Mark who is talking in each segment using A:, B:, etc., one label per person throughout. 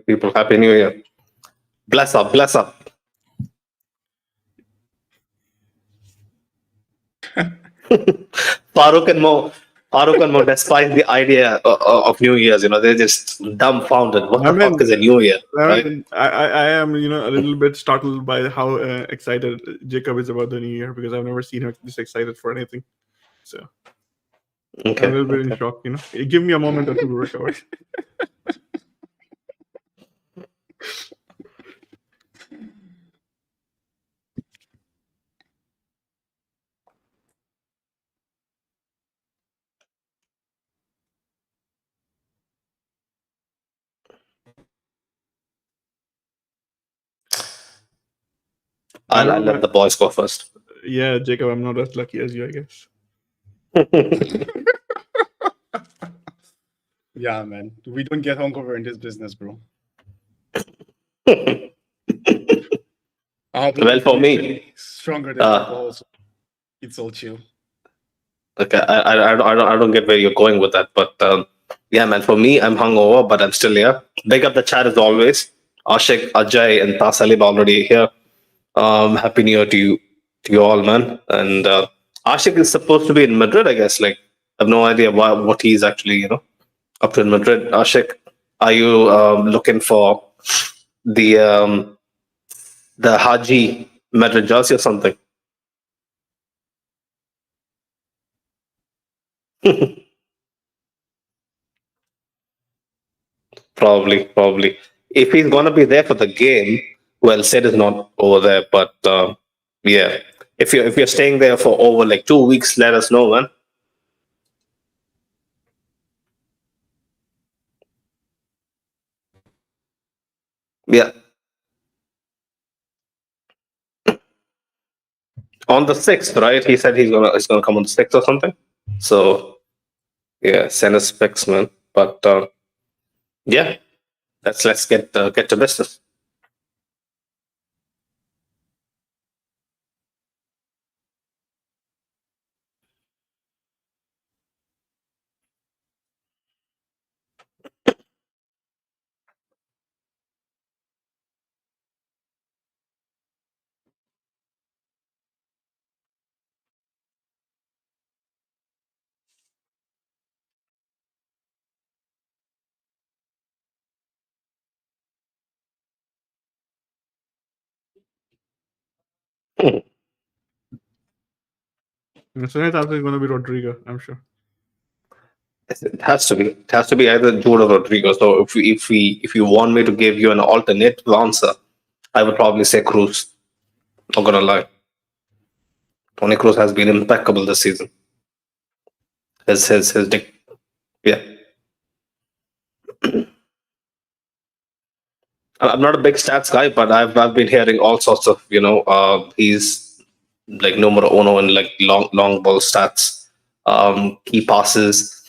A: People, Happy New Year. Bless up, bless up. Farooq and Mo despise the idea of New Year's. They're just dumbfounded. What the fuck is a New Year? Right?
B: I am, a little bit startled by how excited Jacob is about the New Year, because I've never seen him this excited for anything. So
A: Okay.
B: I'm a little bit in shock. Give me a moment or two to recover.
A: I'll let the boys go first.
B: Yeah, Jacob, I'm not as lucky as you, I guess.
C: Yeah, man. We don't get hungover in this business, bro.
A: Well, for me,
C: stronger than alcohol, so it's all chill.
A: Okay, I don't get where you're going with that, but yeah, man. For me, I'm hungover, but I'm still here. Big up the chat as always. Ashik, Ajay, and Tasalib already here. Happy New Year to you all, man. And Ashik is supposed to be in Madrid, I guess. Like, I have no idea what he's actually, up to in Madrid. Ashik, are you looking for the Haji Madrid jersey or something? Probably. If he's gonna be there for the game, well, Sid is not over there. But yeah, if you're staying there for over like 2 weeks, let us know, man. Yeah. On the 6th, right? He said he's gonna come on the 6th or something. So yeah, send us pics, man. But yeah, let's get to business.
B: So next answer is going to be Rodrigo, I'm sure.
A: It has to be. It has to be either Jude or Rodrigo. So if you want me to give you an alternate answer, I would probably say Cruz. Not gonna lie. Tony Cruz has been impeccable this season. Yeah. I'm not a big stats guy, but I've been hearing all sorts of he's like numero uno in like long ball stats, key passes,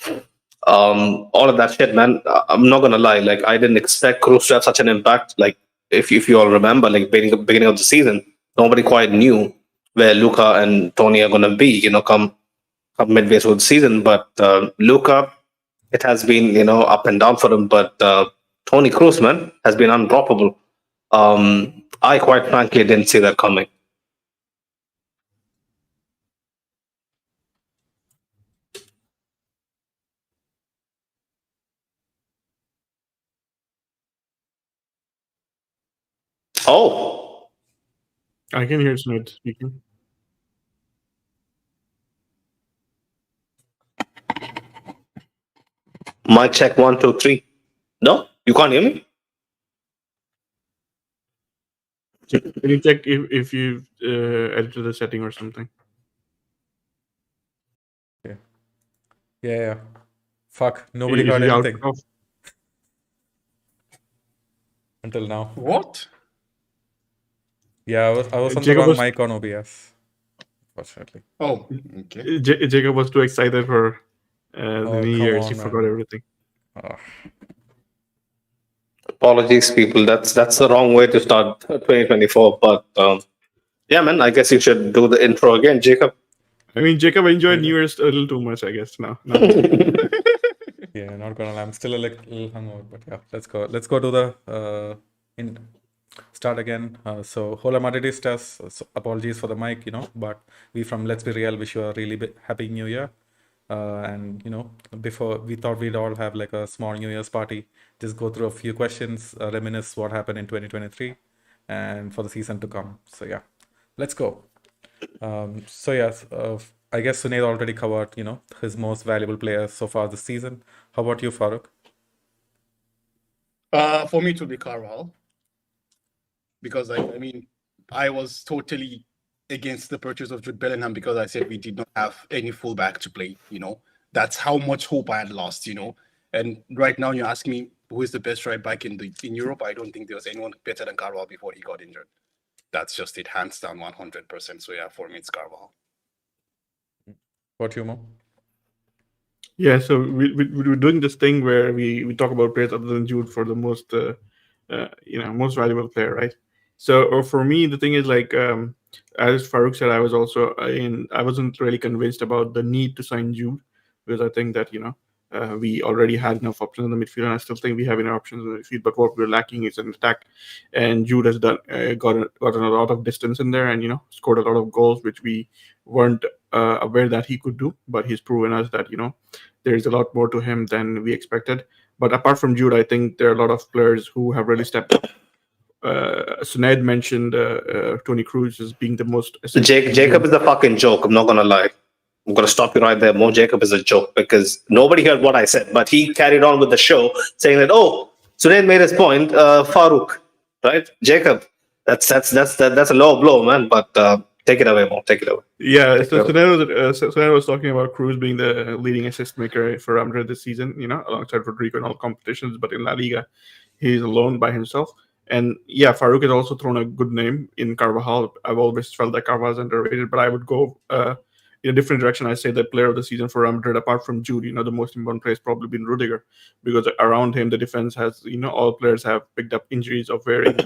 A: all of that shit, man. I'm not gonna lie, like I didn't expect Cruz to have such an impact. Like if you all remember, like beginning of the season, nobody quite knew where Luka and Tony are gonna be. Come midway through the season, but Luka, it has been up and down for him, but Tony Cruz, man, has been undroppable. I quite frankly didn't see that coming. Oh,
B: I can hear Snowd speaking.
A: Mic check 1, 2, 3. No, you can't hear me.
B: Can you check if you've edited the setting or something?
D: Yeah. Fuck, nobody heard anything. until now.
C: What?
D: Yeah, I was on the
B: Jacob
D: wrong
B: was-
D: mic on OBS, fortunately.
C: Oh, okay.
B: Jacob was too excited for the
D: Oh,
B: New
D: come
B: Year's.
D: on,
B: He
D: man.
B: forgot everything.
D: Ah,
A: Apologies, people. That's the wrong way to start 2024. But yeah, man, I guess you should do the intro again, Jacob.
B: I mean, Jacob enjoyed
D: Yeah.
B: New Year's a little too much, I guess. Now,
D: yeah, not gonna lie. I'm still a little hungover, but yeah, let's go. Let's go to the start again. So, hola Madridistas. So apologies for the mic, but we from Let's Be Real wish you a really happy New Year. And before we thought we'd all have like a small New Year's party, just go through a few questions, reminisce what happened in 2023, and for the season to come. So yeah, let's go. So yes, I guess Sunaid already covered, his most valuable players so far this season. How about you, Farooq?
C: For me to be Carvajal, because I mean, I was totally against the purchase of Jude Bellingham because I said we did not have any fullback to play. That's how much hope I had lost. And right now you ask me who is the best right back in Europe. I don't think there was anyone better than Carvajal before he got injured. That's just it, hands down, 100%. So yeah, for me it's Carvajal.
D: What you, Mo?
B: yeah. So we're doing this thing where we talk about players other than Jude for the most most valuable player, right? So for me, the thing is like as Farouk said, I wasn't really convinced about the need to sign Jude because I think that we already had enough options in the midfield, and I still think we have enough options in the midfield. But what we're lacking is an attack, and Jude has gotten a lot of distance in there, and scored a lot of goals, which we weren't aware that he could do. But he's proven us that there's a lot more to him than we expected. But apart from Jude, I think there are a lot of players who have really stepped up. Sunaid mentioned Tony Cruz as being the most.
A: Jacob is a fucking joke. I'm not gonna lie. I'm gonna stop you right there. Mo Jacob is a joke because nobody heard what I said, but he carried on with the show saying that Sunaid made his point. Farooq, right? Jacob, that's a low blow, man. But take it away, Mo. Take it away.
B: Yeah, so Sunaid was talking about Cruz being the leading assist maker for Real Madrid this season, alongside Rodrigo in all competitions, but in La Liga, he's alone by himself. And yeah, Farouk has also thrown a good name in Carvajal. I've always felt that Carvajal is underrated, but I would go in a different direction. I say the player of the season for Real Madrid, apart from Jude, the most important player has probably been Rudiger, because around him the defense has, all players have picked up injuries of varying,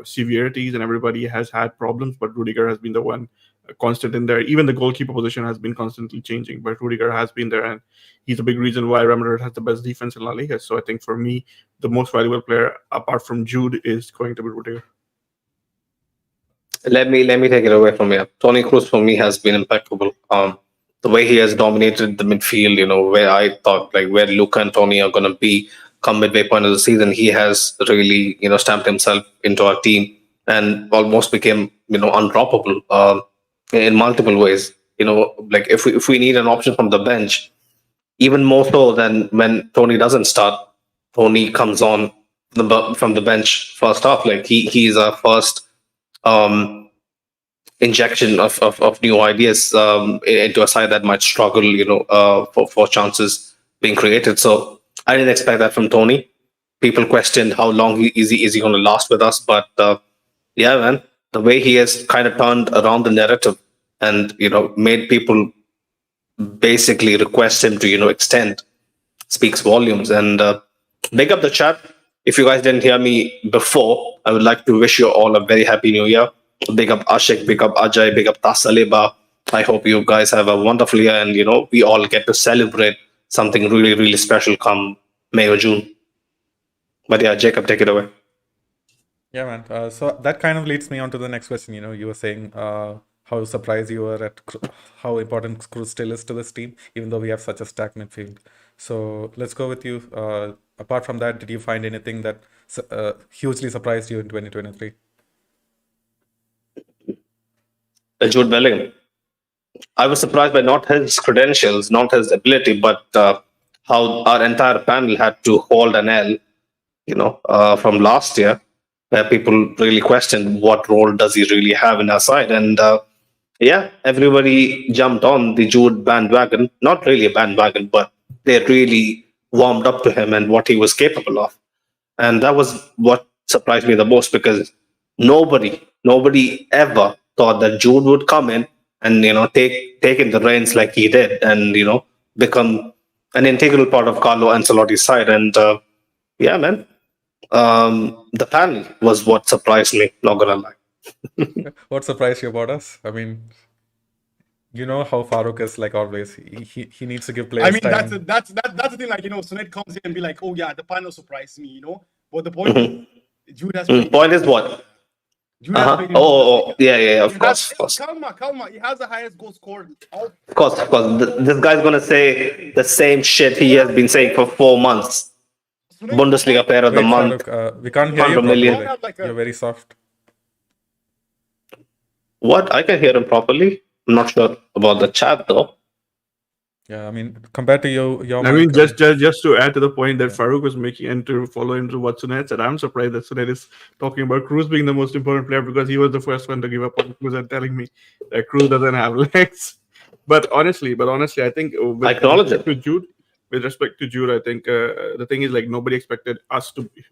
B: severities, and everybody has had problems. But Rudiger has been the one constant in there. Even the goalkeeper position has been constantly changing, but Rudiger has been there, and he's a big reason why Real Madrid has the best defense in La Liga. So I think for me, the most valuable player apart from Jude is going to be Rudiger.
A: Let me take it away from here. Tony Cruz for me has been impeccable. The way he has dominated the midfield, where I thought like where Luca and Tony are gonna be come midway point of the season, he has really stamped himself into our team and almost became undroppable in multiple ways. Like if we need an option from the bench, even more so than when Tony doesn't start, Tony comes on from the bench first off. Like he's our first injection of new ideas into a side that might struggle, for chances being created. So I didn't expect that from Tony. People questioned how long is he going to last with us, but yeah, man, the way he has kind of turned around the narrative and made people basically request him to extend speaks volumes. And big up the chat. If you guys didn't hear me before, I would like to wish you all a very happy new year. Big up Ashik, big up Ajay, big up Tasaleba. I hope you guys have a wonderful year, and we all get to celebrate something really, really special come May or June. But yeah, Jacob, take it away.
D: Yeah, man. So that kind of leads me on to the next question. You were saying how surprised you were at how important Cruz still is to this team, even though we have such a stacked midfield. So let's go with you. Apart from that, did you find anything that hugely surprised you in 2023?
A: Jude Bellingham. I was surprised by not his credentials, not his ability, but how our entire panel had to hold an L, from last year, where people really questioned what role does he really have in our side. And yeah, everybody jumped on the Jude bandwagon. Not really a bandwagon, but they really warmed up to him and what he was capable of. And that was what surprised me the most, because nobody ever thought that Jude would come in and take in the reins like he did, and become an integral part of Carlo Ancelotti's side. And yeah, man, the panel was what surprised me. Not gonna lie.
D: What surprised you about us? I mean, you know how Farouk is like always. He needs to give players
C: I mean,
D: time.
C: that's the thing. Like, Sunet comes in and be like, oh yeah, the panel surprised me. But the point is, Jude has
A: Point is what?
C: Jude has played in
A: Oh, yeah, of
C: He
A: course,
C: has, Calma. He has the highest goal scored.
A: Of course. This guy's gonna say the same shit he has been saying for 4 months. Bundesliga player of the
D: Wait,
A: month.
D: Farouk, we can't hear you
A: 100 million.
D: properly. Like, you're very soft.
A: What? I can hear him properly. I'm not sure about the chat though.
D: Yeah, I mean, compared to your
B: I mean,
D: mic,
B: just to add to the point that Farouk was making, and to follow him to what Sunet said, I'm surprised that Sunet is talking about Cruz being the most important player, because he was the first one to give up on Cruz and telling me that Cruz doesn't have legs. But honestly, I think
A: I acknowledge it.
B: With respect to Jude, I think the thing is, like, nobody expected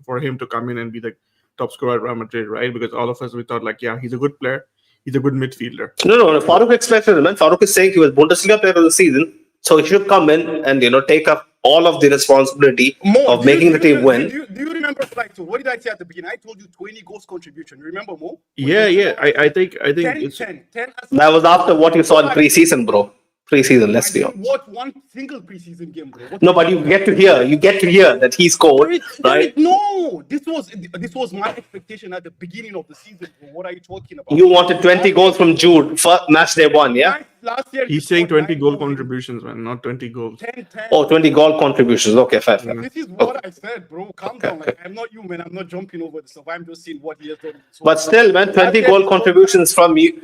B: for him to come in and be the top scorer at Real Madrid, right? Because all of us, we thought, like, yeah, he's a good player, he's a good midfielder.
A: No. Farouk expected him, man. Farouk is saying he was Bundesliga player of the season, so he should come in and take up all of the responsibility of making the team win.
C: Do you remember, like, what did I say at the beginning? I told you 20 goals contribution. Remember, Mo?
B: Yeah. I think
C: 10.
A: That was after what you saw in preseason, bro. Preseason, let's be honest.
C: What one single preseason game, bro?
A: No, but you get to hear that he scored, right?
C: No, this was my expectation at the beginning of the season, bro. What are you talking about?
A: You wanted 20 goals from Jude for match day 1, yeah?
C: Last year,
B: he's saying 20 goal contributions, man, not 20 goals.
C: 10.
A: Oh, 20 goal contributions. Okay, fair.
C: This is what I said, bro. Calm down. Like, I'm not you, man. I'm not jumping over the stuff. I'm just seeing what he has done.
A: But still, man, 20 goal contributions from you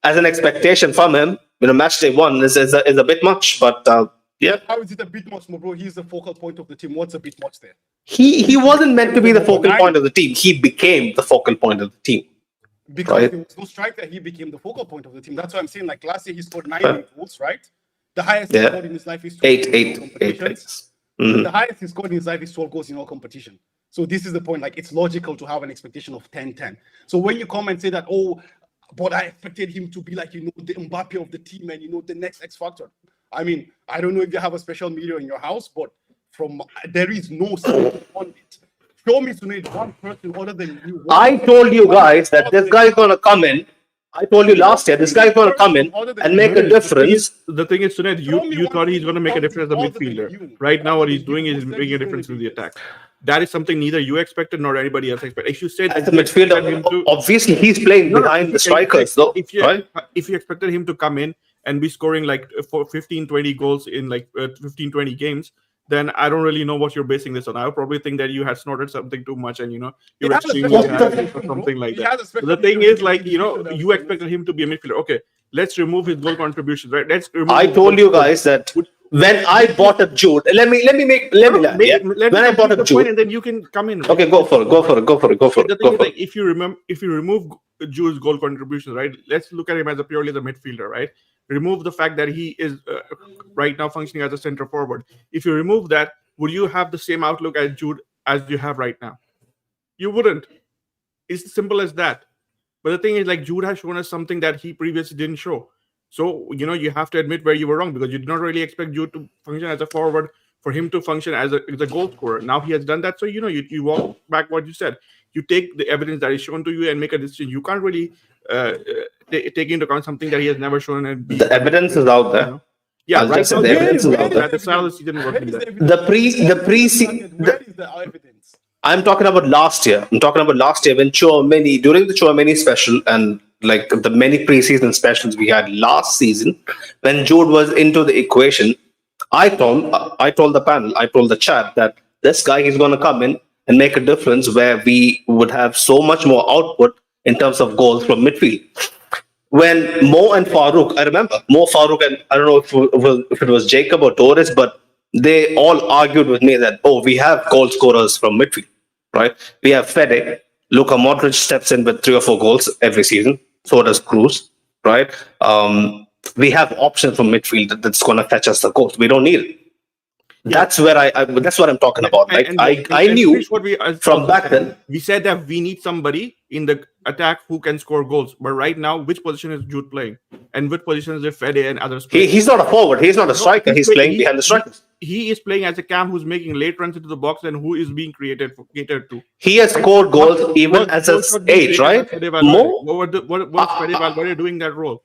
A: as an expectation from him, match day 1 is a bit much. But yeah.
C: How is it a bit much, bro? He's the focal point of the team. What's a bit much there?
A: He wasn't meant to be the focal point of the team. He became the focal point of the team.
C: Because there was no striker, he became the focal point of the team. That's why I'm saying, like, last year he scored 9 goals, right? The highest he scored in his life is
A: 8.
C: The highest he scored in his life is 12 goals in all competition. So this is the point. Like, it's logical to have an expectation of 10-10. So when you come and say that, oh, but I expected him to be like, the Mbappe of the team and, the next X factor. I mean, I don't know if you have a special media in your house, but there is no something on it. Show me one person other than you.
A: I told you guys that this guy is going to come in. I told you last year, this guy is going to come in and make a difference.
B: The thing is, Sunet, you thought he's going to make a difference as a midfielder. Right now, what he's doing is making a difference in the attack. That is something neither you expected nor anybody else expected. If you said
A: as a midfielder, obviously he's playing behind the strikers, though. If
B: you expected him to come in and be scoring like 15-20 goals in like 15-20 games, then I don't really know what you're basing this on. I would probably think that you had snorted something too much and you're extremely happy or something like that. The thing is, like, you expected him to be a midfielder. Okay, let's remove his goal contributions, right?
A: I told you guys that when I bought up Jude, let me when I bought up Jude,
B: and then you can come in.
A: Okay, go for it.
B: The thing is, like, if you remove Jude's goal contributions, right? Let's look at him as purely as a midfielder, right? Remove the fact that he is right now functioning as a center forward. If you remove that, would you have the same outlook as Jude as you have right now? You wouldn't. It's as simple as that. But the thing is, like, Jude has shown us something that he previously didn't show. So, you have to admit where you were wrong, because you did not really expect Jude to function as a forward, for him to function as a goal scorer. Now he has done that. So, you walk back what you said. You take the evidence that is shown to you and make a decision. You can't really take into account something that he has never shown. And
A: the evidence is out there.
B: Yeah,
A: right. The evidence is out there.
B: The style of the season working there.
C: Where is the evidence?
A: I'm talking about last year. when during the Chouameni special and like the many preseason specials we had last season, when Jude was into the equation, I told the panel, I told the chat that this guy is going to come in and make a difference where we would have so much more output in terms of goals from midfield. When Mo and Farouk, I remember Mo, Farouk, and I don't know if it was Jacob or Torres, but they all argued with me that, we have goal scorers from midfield, right? We have Fede. Luka Modric steps in with 3 or 4 goals every season. So does Cruz, right? We have options from midfield that's going to fetch us the goals. We don't need it. That's where that's what I'm talking about. Like I knew
B: finish what we
A: from
B: also
A: back
B: said.
A: then.
B: We said that we need somebody in the attack who can score goals. But right now, which position is Jude playing? And which position is Fede and others playing?
A: He's not a forward. He's not a striker. He's playing behind the strikers.
B: He is playing as a cam who's making late runs into the box and who is being catered to.
A: He has scored goals even as an 8, right? Mo?
B: What's Fede Valverde doing that role?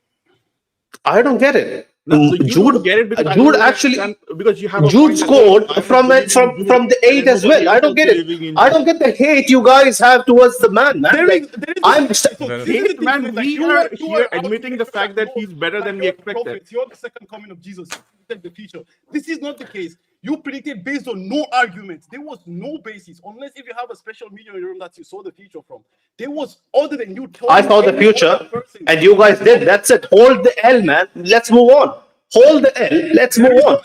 A: I don't get it.
B: No, so
A: Jude,
B: get it because
A: Jude actually,
B: because you have
A: Jude scored from the 8 as well. I don't get it. I don't get the hate you guys have towards the man.
B: Man.
A: We
B: are here admitting the fact that he's better than we expected.
C: You're the second coming of Jesus. You predicted the future. This is not the case. You predicted based on no arguments. There was no basis, unless if you have a special media room that you saw the future from. There was, other than you.
A: I saw the future, and you guys did. That's it. Hold the L, man. Let's move on. Hold the L. Let's move on.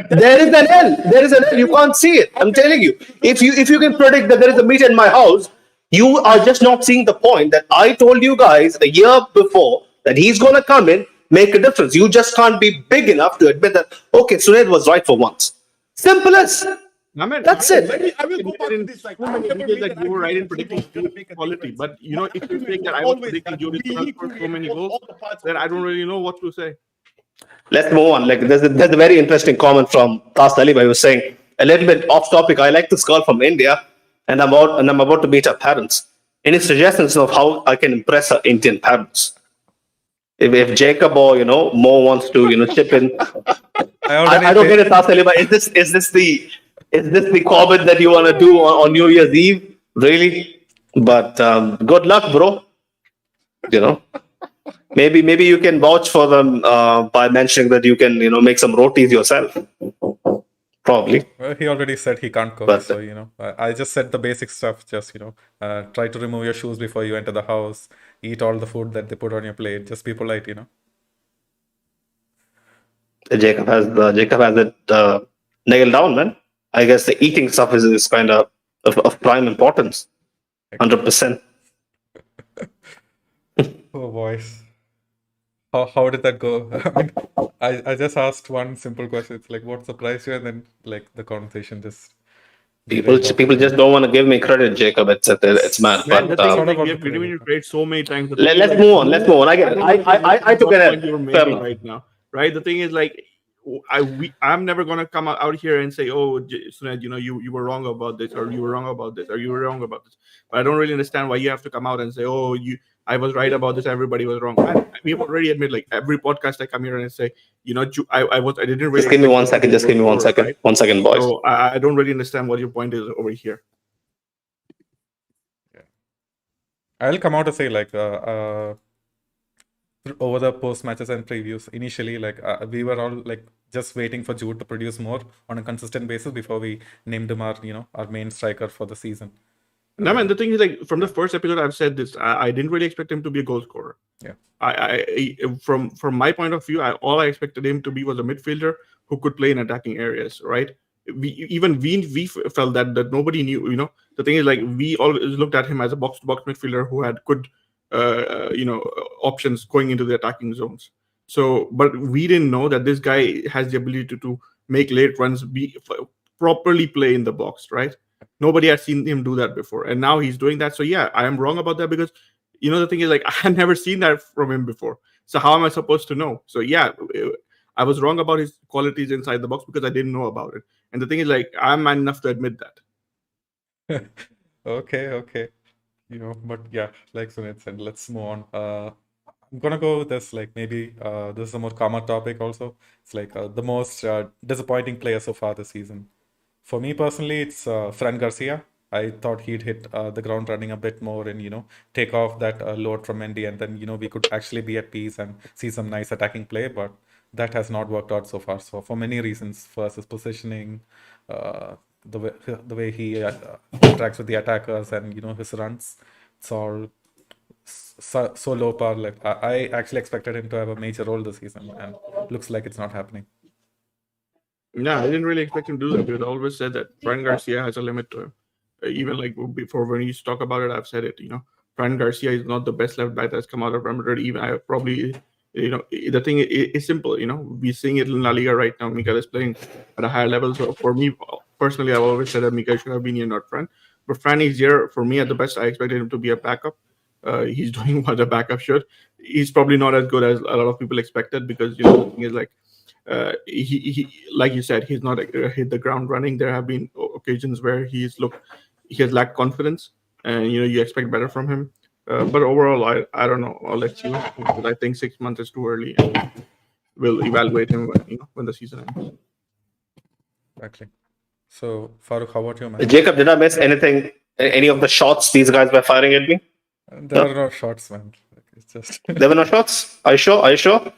A: There is an L. There is an L. You can't see it. I'm telling you. If you can predict that there is a meet in my house, you are just not seeing the point that I told you guys a year before that he's gonna come in, make a difference. You just can't be big enough to admit that. Okay, Suned was right for once. Simple as. That's it.
C: I will go back to this. Like,
B: you were right in predicting quality, but you know, if you think that I was predicting Jude is going to score so many goals, then I don't really know what to say.
A: Let's move on. Like there's a very interesting comment from Tas Talib. I was saying a little bit off topic. I like this girl from India, and I'm about to meet her parents. Any suggestions of how I can impress her Indian parents? If Jacob or Mo wants to chip in, I don't get it, Tas Talib. Is this the comment that you want to do on New Year's Eve? Really? But good luck, bro. Maybe you can vouch for them by mentioning that you can make some rotis yourself. Probably.
D: Well, he already said he can't cook, so I just said the basic stuff. Just try to remove your shoes before you enter the house. Eat all the food that they put on your plate. Just be polite,
A: Jacob has it nailed down, man. I guess the eating stuff is kind of prime importance. 100%.
D: Oh boys. How did that go? I just asked one simple question. It's like, what surprised you? And then like the conversation just
A: people just don't want to give me credit, Jacob. It's mad.
B: Man,
A: But
B: we have continued to trade so many times.
A: let's move on. I get it. I took it
B: right now. Right. The thing is, like, I'm never gonna come out here and say, "Oh, Suned, you were wrong about this, or you were wrong about this, or you were wrong about this." But I don't really understand why you have to come out and say, "Oh, I was right about this, everybody was wrong." We've already admitted, like, every podcast I come here and say, I didn't really.
A: Just give me 1 second. Just give me 1 second. Right? 1 second, boys.
B: So I don't really understand what your point is over here.
D: Yeah. I'll come out to say, like, over the post matches and previews, initially, like, we were all like just waiting for Jude to produce more on a consistent basis before we named him our main striker for the season.
B: No, man. The thing is, like, from the first episode, I've said this. I didn't really expect him to be a goal scorer.
D: Yeah.
B: From my point of view, all I expected him to be was a midfielder who could play in attacking areas. Right. We felt that nobody knew. The thing is, like, we always looked at him as a box-to-box midfielder who had good, options going into the attacking zones. So, but we didn't know that this guy has the ability to make late runs, properly play in the box. Right. Nobody had seen him do that before, and now he's doing that. So yeah, I am wrong about that because the thing is, like, I had never seen that from him before. So how am I supposed to know? So yeah, I was wrong about his qualities inside the box because I didn't know about it. And the thing is, like, I'm man enough to admit that.
D: Okay. But yeah, like Sunit said, let's move on. I'm gonna go with this, like, maybe this is a more common topic also. It's like the most disappointing player so far this season. For me personally, it's Fran Garcia. I thought he'd hit the ground running a bit more and, take off that load from MD, and then, we could actually be at peace and see some nice attacking play, but that has not worked out so far. So for many reasons, first his positioning, the way he interacts with the attackers and, his runs, it's all so low power. Like, I actually expected him to have a major role this season, and looks like it's not happening.
B: No, I didn't really expect him to do that. We had always said that Fran Garcia has a limit to him. Even like before, when you talk about it, I've said it. Fran Garcia is not the best left back that's come out of Real Madrid. Even I probably The thing is simple. We're seeing it in La Liga right now. Miguel is playing at a higher level. So for me personally, I've always said that Miguel should have been here, not Fran. But Fran is here. For me, at the best, I expected him to be a backup. He's doing what a backup should. He's probably not as good as a lot of people expected, because the thing is, like, he like you said, he's not hit the ground running. There have been occasions where he has lacked confidence, and you expect better from him. But overall, I don't know. I'll let you know, because I think 6 months is too early, and we'll evaluate him when the season ends.
D: Exactly. So, Farooq, how about you, man?
A: Jacob, did I miss anything? Any of the shots these guys were firing at me?
D: There are no shots, man. It's just
A: There were no shots? Are you sure? Are you sure?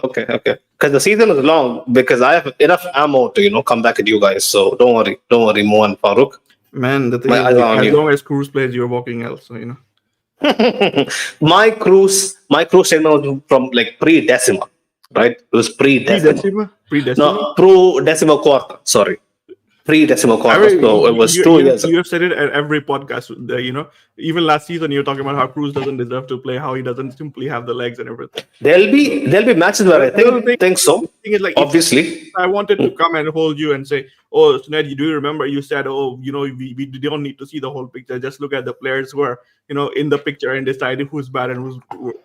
A: Okay. Because the season is long, because I have enough ammo to, come back at you guys. So don't worry, Mo and Farooq.
B: Man, the thing
A: My
B: is,
A: eyes are on
B: as
A: you.
B: long as Cruz plays, you're walking else. So
A: my cruise statement was from like pre-decimal, right? It was pre-decimal.
B: Pre-decimal.
A: No, pro-decimal quarter. Sorry. Pre-decimal quarter. So it was 2 years.
B: You have said it at every podcast. Even last season, you're talking about how Cruz doesn't deserve to play, how he doesn't simply have the legs and everything.
A: There'll be matches where I think so.
B: The thing is, like,
A: Obviously.
B: I wanted to come and hold you and say, "Oh, Suned, do you remember you said, we don't need to see the whole picture. Just look at the players who are, in the picture and decide who's bad and who's,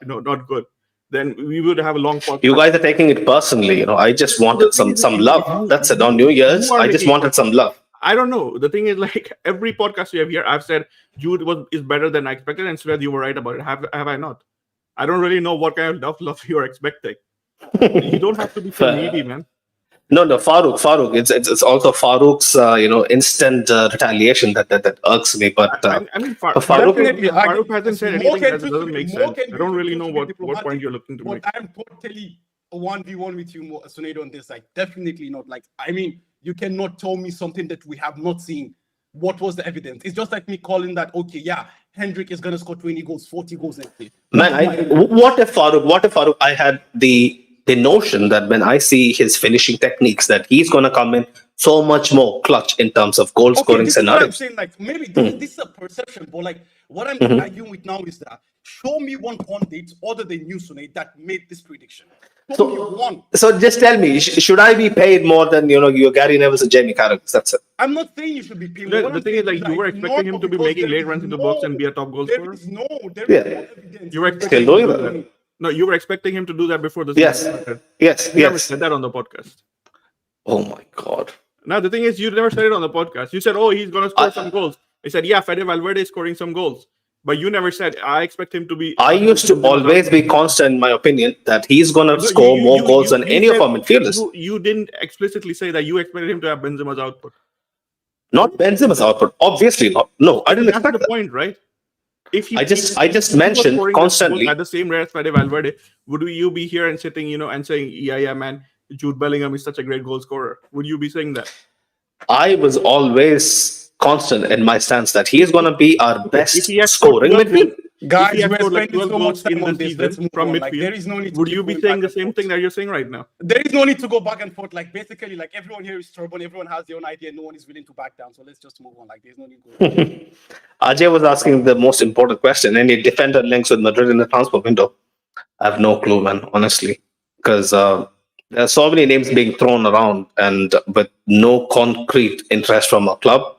B: not good." Then we would have a long podcast.
A: You guys are taking it personally. I just wanted some love. That's it. On New Year's, I just wanted some love.
B: I don't know. The thing is, like, every podcast we have here, I've said Jude is better than I expected, and Suned, you were right about it. Have I not? I don't really know what kind of love you're expecting. You don't have to be so needy, man.
A: No, Farooq. It's also Farooq's instant retaliation that irks me. But
B: Farooq hasn't said anything that doesn't make sense. I don't really know what point you're looking to make.
C: But I'm totally 1v1 with you, Suned, on this. Like, definitely not. Like, I mean, you cannot tell me something that we have not seen. What was the evidence? It's just like me calling that, okay, yeah, Hendrik is gonna score 20 goals, 40 goals next year.
A: Man, what if Farooq? I had the notion that when I see his finishing techniques, that he's gonna come in so much more clutch in terms of goal scoring scenarios.
C: I'm saying, like, maybe this is a perception, but like what I'm arguing with now is that show me one pundit other than you, Suned, that made this prediction.
A: So just tell me, should I be paid more than your Gary Neville and Jamie Carragher? That's it.
C: I'm not saying you should be paid.
B: The thing is, like, you were expecting him to be making late runs in the box and be a top goal scorer.
C: There is no evidence.
B: You were expecting
A: Still doing that.
B: No, you were expecting him to do that before the season started.
A: Yes.
B: You never said that on the podcast.
A: Oh my God.
B: Now the thing is, you never said it on the podcast. You said, "Oh, he's gonna score some goals." I said, "Yeah, Fede Valverde is scoring some goals," but you never said, "I expect him to be."
A: I used to always be constant in my opinion that he's gonna score more goals than any of our midfielders.
B: You didn't explicitly say that you expected him to have Benzema's output.
A: Not Benzema's output, obviously not. No, I didn't
B: That's
A: expect
B: the
A: that.
B: point, right?
A: I just mentioned constantly
B: at the same rate as Fede Valverde. Would you be here and sitting, and saying, "Yeah, man, Jude Bellingham is such a great goal scorer"? Would you be saying that?
A: I was always constant in my stance that he is going to be our best scoring midfield.
C: Guys, we're spending so much time on this. Let's move
B: from
C: on.
B: midfield.
C: Like, there is no need to
B: Would you be saying the same thing that you're saying right now?
C: There is no need to go back and forth. Like, basically, like, everyone here is stubborn. Everyone has their own idea. No one is willing to back down. So let's just move on. Like, there's no need to go.
A: Ajay was asking the most important question. Any defender links with Madrid in the transfer window? I have no clue, man, honestly. Because there are so many names being thrown around and with no concrete interest from a club.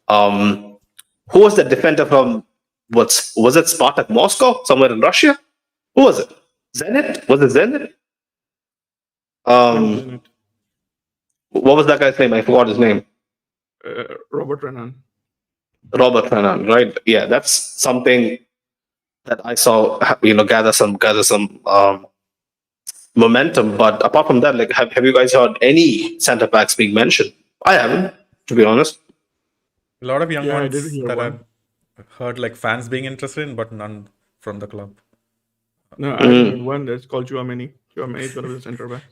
A: Who was the defender from, was it Spartak Moscow, somewhere in Russia? Who was it? Zenit? Was it Zenit? What was that guy's name? I forgot his name.
B: Robert Renan.
A: Robert Renan, right? Yeah, that's something that I saw, gather some momentum. But apart from that, like, have you guys heard any centre backs being mentioned? I haven't, to be honest.
D: A lot of young ones that
B: one.
D: I've heard, like, fans being interested in, but none from the club.
B: No, I heard one that's called Chouameni. Chouameni is going to be the centre back.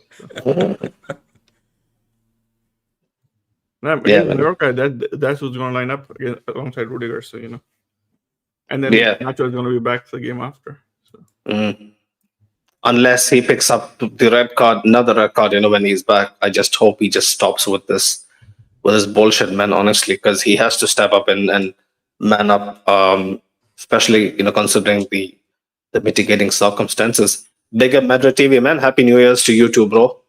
B: So. Mallorca, that's who's going to line up alongside Rudiger. So and then Nacho is going to be back the game after. So.
A: Unless he picks up another red card, when he's back. I just hope he just stops with this bullshit, man, honestly, because he has to step up and man up, especially, considering the mitigating circumstances. Big up Madrid TV, man. Happy New Year's to you too, bro.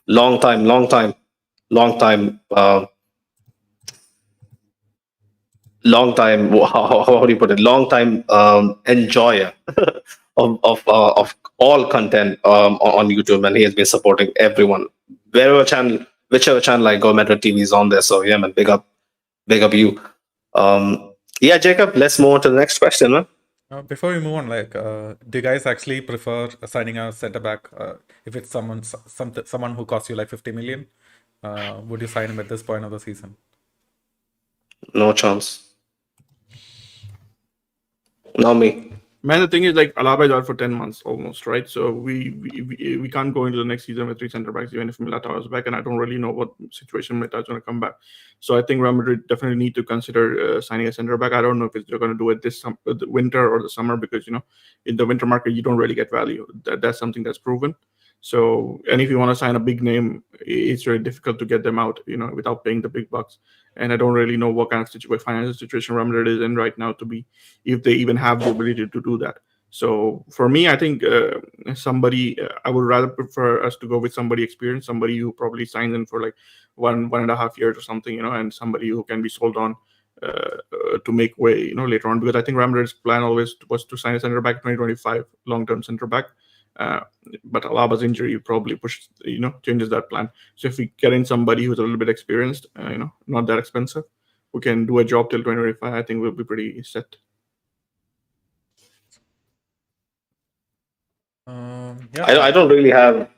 A: Long time. Long time. How do you put it? Long time enjoyer of all content on YouTube, and he has been supporting everyone. Whichever channel I go, Metro TV is on there. So yeah, man, big up you. Yeah, Jacob. Let's move on to the next question, man.
D: Before we move on, like, do you guys actually prefer signing a center back if it's someone who costs you like 50 million? Would you sign him at this point of the season?
A: No chance. Not me.
B: Man, the thing is, like, Alaba is out for 10 months almost, right? So we can't go into the next season with 3 center backs, even if Militao is back, and I don't really know what situation Militao is going to come back. So I think Real Madrid definitely need to consider signing a center back. I don't know if they're going to do it this the winter or the summer, because, you know, in the winter market, you don't really get value. That's something that's proven. So, and if you want to sign a big name, it's very difficult to get them out, you know, without paying the big bucks. And I don't really know what kind of financial situation Real Madrid is in right now to be, if they even have the ability to do that. So for me, I think I would rather prefer us to go with somebody experienced, somebody who probably signs in for like 1.5 years or something, you know, and somebody who can be sold on to make way, you know, later on. Because I think Real Madrid's plan always was to sign a center back 2025, long-term center back. But Alaba's injury probably changes that plan. So if we get in somebody who's a little bit experienced, you know, not that expensive, who can do a job till 2025, I think we'll be pretty set.
D: Yeah,
A: I don't really have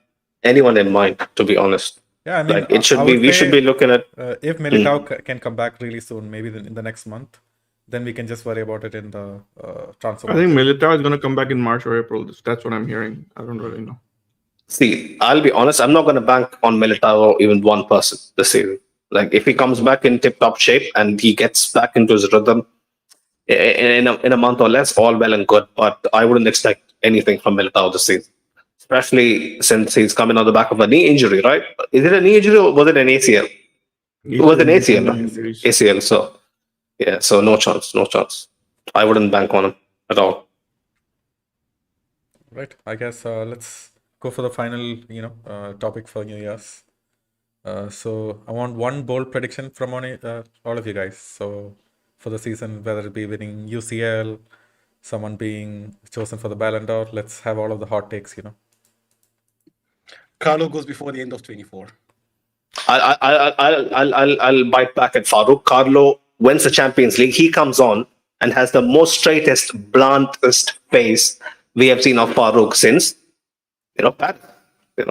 A: anyone in mind, to be honest.
D: Yeah, I mean,
A: like it should be. We should be looking at
D: if Militao can come back really soon, maybe in the next month, then we can just worry about it in the transfer.
B: I think Militao is going to come back in March or April. That's what I'm hearing. I don't really know.
A: See, I'll be honest. I'm not going to bank on Militao or even one person this season. Like if he comes back in tip-top shape and he gets back into his rhythm in a month or less, all well and good. But I wouldn't expect anything from Militao this season, especially since he's coming on the back of a knee injury, right? Is it a knee injury or was it an ACL? It was an ACL, right? ACL. So yeah, so no chance. I wouldn't bank on him at all.
D: Right. I guess let's go for the final, topic for New Year's. So I want one bold prediction from all of you guys. So for the season, whether it be winning UCL, someone being chosen for the Ballon d'Or, let's have all of the hot takes, you know.
C: Carlo goes before the end of 24.
A: I'll bite back at Farouk. Carlo wins the Champions League. He comes on and has the most straightest, bluntest face we have seen of Farouk since, Pat.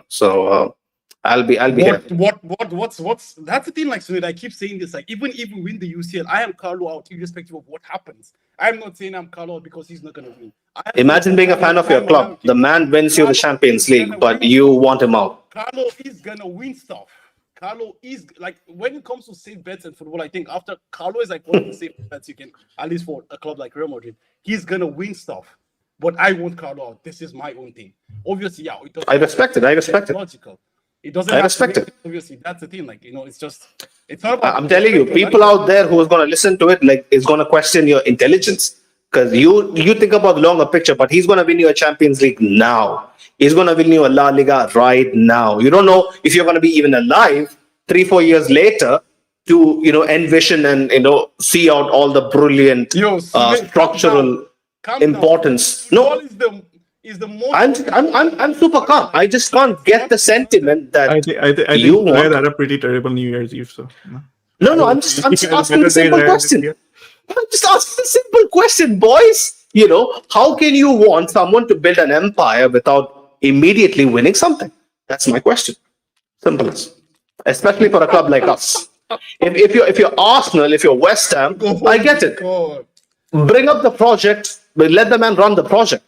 A: So I'll be here.
C: What's that's the thing, like Sunil, I keep saying this, like even if we win the UCL, I am Carlo out irrespective of what happens. I'm not saying I'm Carlo out because he's not gonna win.
A: Imagine being a fan of your club. The man wins you the Champions League, but you want him out.
C: Carlo is gonna win stuff. Carlo is like, when it comes to safe bets in football, I think after Carlo is like one of the safe bets you can, at least for a club like Real Madrid, he's gonna win stuff. But I want Carlo out. This is my own thing. Obviously, yeah.
A: I respect it.
C: Logical. It doesn't.
A: I respect it.
C: Obviously, that's the thing. Like, it's not about.
A: I'm telling you, people out there who is going to listen to it, like, is going to question your intelligence, because you think about the longer picture. But he's going to win you a Champions League now. He's going to win you a La Liga right now. You don't know if you're going to be even alive 3-4 years later to envision and see out all the brilliant structural importance. No.
C: Is the most
A: I'm super calm. I just can't get the sentiment that
B: I think
A: you want.
B: had a pretty terrible New Year's Eve. So
A: No, I'm just asking a simple question. I'm just asking a simple question, boys. How can you want someone to build an empire without immediately winning something? That's my question. Simple as. Especially for a club like us. If you're Arsenal, if you're West Ham, I get it. Bring up the project, but let the man run the project.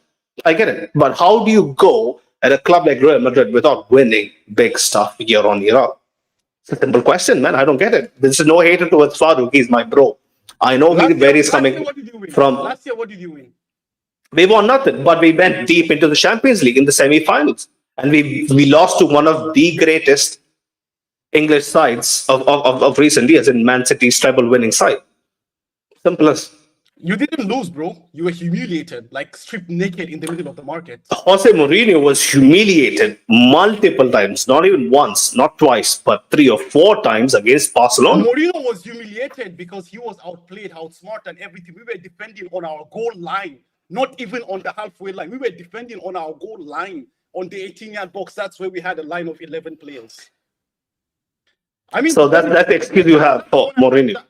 A: I get it. But how do you go at a club like Real Madrid without winning big stuff year on year out? It's a simple question, man. I don't get it. There's no hater towards Farouk. He's my bro. I know where he's coming from.
C: Last year, what did you win?
A: We won nothing, but we went deep into the Champions League in the semi-finals. And we lost to one of the greatest English sides of recent years in Man City's treble winning side. Simple as.
C: You didn't lose, bro. You were humiliated, like stripped naked in the middle of the market.
A: Jose Mourinho was humiliated multiple times, not even once, not twice, but 3 or 4 times against Barcelona.
C: Mourinho was humiliated because he was outplayed, outsmarted, and everything. We were defending on our goal line, not even on the halfway line. We were defending on our goal line, on the 18-yard box. That's where we had a line of 11 players. I mean,
A: So that's the excuse you have for Mourinho.